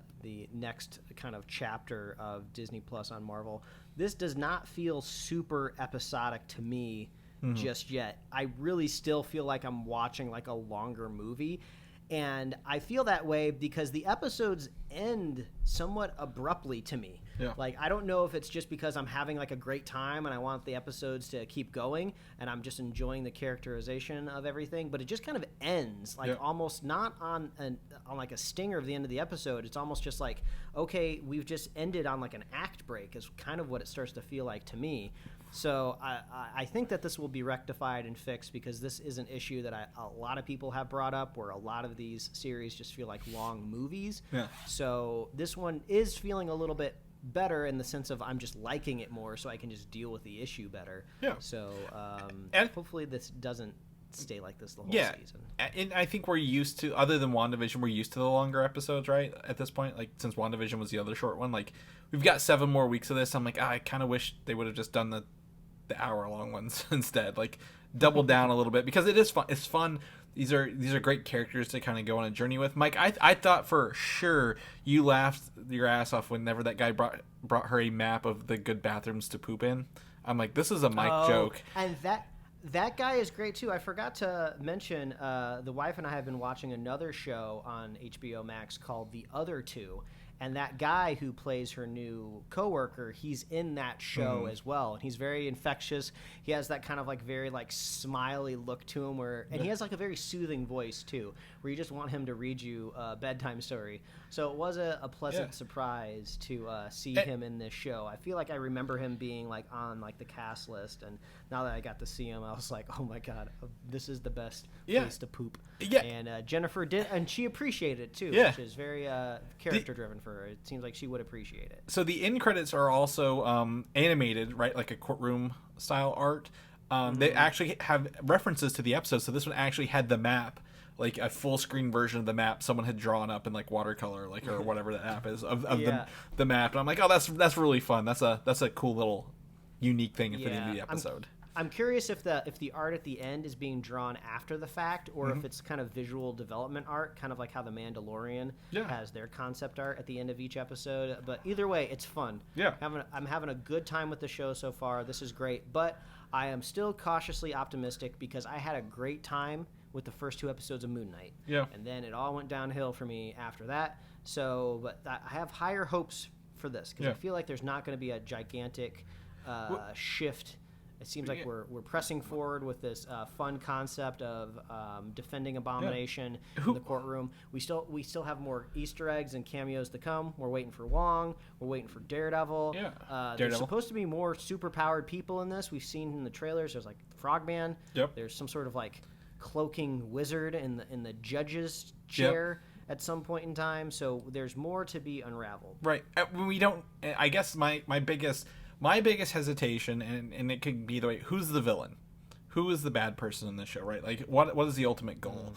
next kind of chapter of Disney Plus on Marvel, this does not feel super episodic to me just yet. I really still feel like I'm watching like a longer movie. And I feel that way because the episodes end somewhat abruptly to me. Yeah. Like, I don't know if it's just because I'm having like a great time and I want the episodes to keep going and I'm just enjoying the characterization of everything, but it just kind of ends like almost not on like a stinger of the end of the episode. It's almost just like, okay, we've just ended on like an act break is kind of what it starts to feel like to me. So I think that this will be rectified and fixed because this is an issue that a lot of people have brought up where a lot of these series just feel like long movies. Yeah. So this one is feeling a little bit better in the sense of I'm just liking it more so I can just deal with the issue better. Yeah. So and hopefully this doesn't stay like this the whole season. And I think we're used to, other than WandaVision, we're used to the longer episodes, right? At this point, like since WandaVision was the other short one, like we've got 7 more weeks of this. I'm like, I kind of wish they would have just done the hour-long ones instead. Like double down a little bit because it is fun. It's fun. These are great characters to kind of go on a journey with. Mike, I thought for sure you laughed your ass off whenever that guy brought her a map of the good bathrooms to poop in. I'm like, this is a Mike joke. And that guy is great too. I forgot to mention the wife and I have been watching another show on HBO Max called The Other Two. And that guy who plays her new coworker, he's in that show as well. And he's very infectious. He has that kind of like very like smiley look to him and he has like a very soothing voice too, where you just want him to read you a bedtime story. So it was a pleasant surprise to see him in this show. I feel like I remember him being like on like the cast list. And now that I got to see him, I was like, oh my God, this is the best place to poop. Yeah. And Jennifer did, and she appreciated it too, which is very character driven for her. It seems like she would appreciate it. So the end credits are also animated, right? Like a courtroom style art. They actually have references to the episode. So this one actually had the map, like a full screen version of the map someone had drawn up in like watercolor, like or whatever the app is of the map. And I'm like, oh, that's really fun. That's a cool little unique thing at the end of the episode. I'm curious if the art at the end is being drawn after the fact or if it's kind of visual development art, kind of like how The Mandalorian has their concept art at the end of each episode. But either way, it's fun. Yeah. I'm having a good time with the show so far. This is great. But I am still cautiously optimistic because I had a great time with the first 2 episodes of Moon Knight. Yeah. And then it all went downhill for me after that. So, but I have higher hopes for this because I feel like there's not going to be a gigantic shift. It seems like we're pressing forward with this fun concept of defending Abomination in the courtroom. We still have more Easter eggs and cameos to come. We're waiting for Wong. We're waiting for Daredevil. There's supposed to be more superpowered people in this. We've seen in the trailers. There's like Frogman. Yep. There's some sort of like cloaking wizard in the judge's chair at some point in time. So there's more to be unraveled. Right. We don't. I guess my biggest hesitation, and it could be the way, who's the villain? Who is the bad person in this show, right? Like, what is the ultimate goal?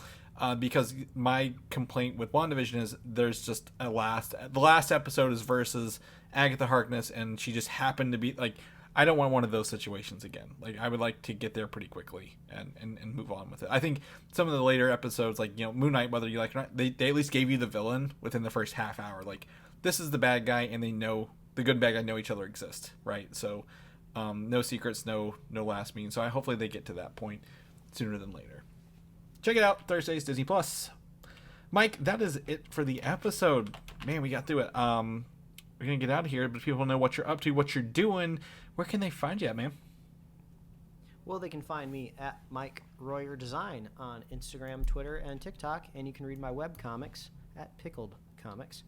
Because my complaint with WandaVision is there's just the last episode is versus Agatha Harkness, and she just happened to be, like, I don't want one of those situations again. Like, I would like to get there pretty quickly and move on with it. I think some of the later episodes, like, Moon Knight, whether you like it or not, they at least gave you the villain within the first half hour. Like, this is the bad guy, and they know the good and bad guy know each other exist, right? So no secrets, no last mean. So hopefully they get to that point sooner than later. Check it out, Thursdays, Disney Plus. Mike, that is it for the episode. Man, we got through it. We're gonna get out of here, but people know what you're up to, what you're doing. Where can they find you at, man? Well, they can find me at Mike Royer Design on Instagram, Twitter, and TikTok, and you can read my web comics at Pickled Comics.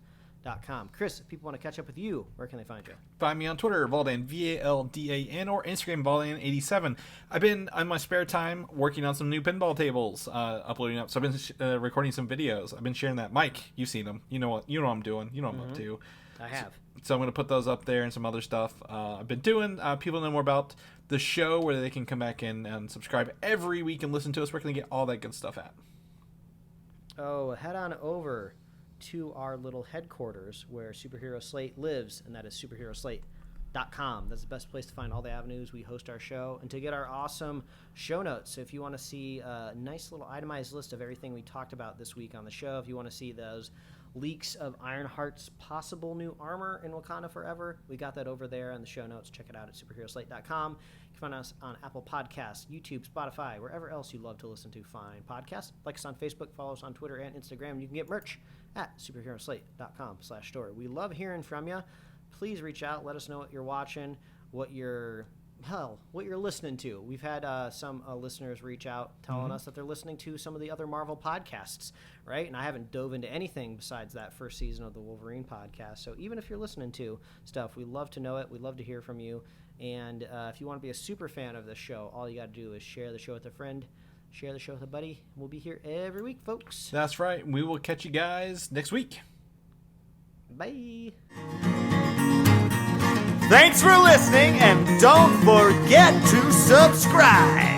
Chris, if people want to catch up with you, where can they find you? Find me on Twitter, Valdan, Valdan, or Instagram, Valdan87. I've been, on my spare time, working on some new pinball tables, uploading up. So I've been recording some videos. I've been sharing that. Mike, you've seen them. You know what I'm doing. You know what I'm up to. I have. So I'm going to put those up there and some other stuff I've been doing. People know more about the show, where they can come back in and subscribe every week and listen to us. Where can they get all that good stuff at? Oh, head on over to our little headquarters where Superhero Slate lives, and that is superheroslate.com. That's the best place to find all the avenues we host our show and to get our awesome show notes. So if you want to see a nice little itemized list of everything we talked about this week on the show, if you want to see those leaks of Ironheart's possible new armor in Wakanda Forever, we got that over there in the show notes. Check it out at superheroslate.com. You can find us on Apple Podcasts, YouTube, Spotify, wherever else you love to listen to fine podcasts. Like us on Facebook, follow us on Twitter and Instagram, and you can get merch at superheroslate.com/store. We love hearing from you. Please reach out. Let us know what you're watching, what you're listening to. We've had some listeners reach out telling us that they're listening to some of the other Marvel podcasts, right? And I haven't dove into anything besides that first season of the Wolverine podcast. So even if you're listening to stuff, we love to know it. We love to hear from you. And if you want to be a super fan of this show, all you got to do is share the show with a friend, share the show with a buddy. We'll be here every week, folks. That's right. We will catch you guys next week. Bye. Thanks for listening, and don't forget to subscribe.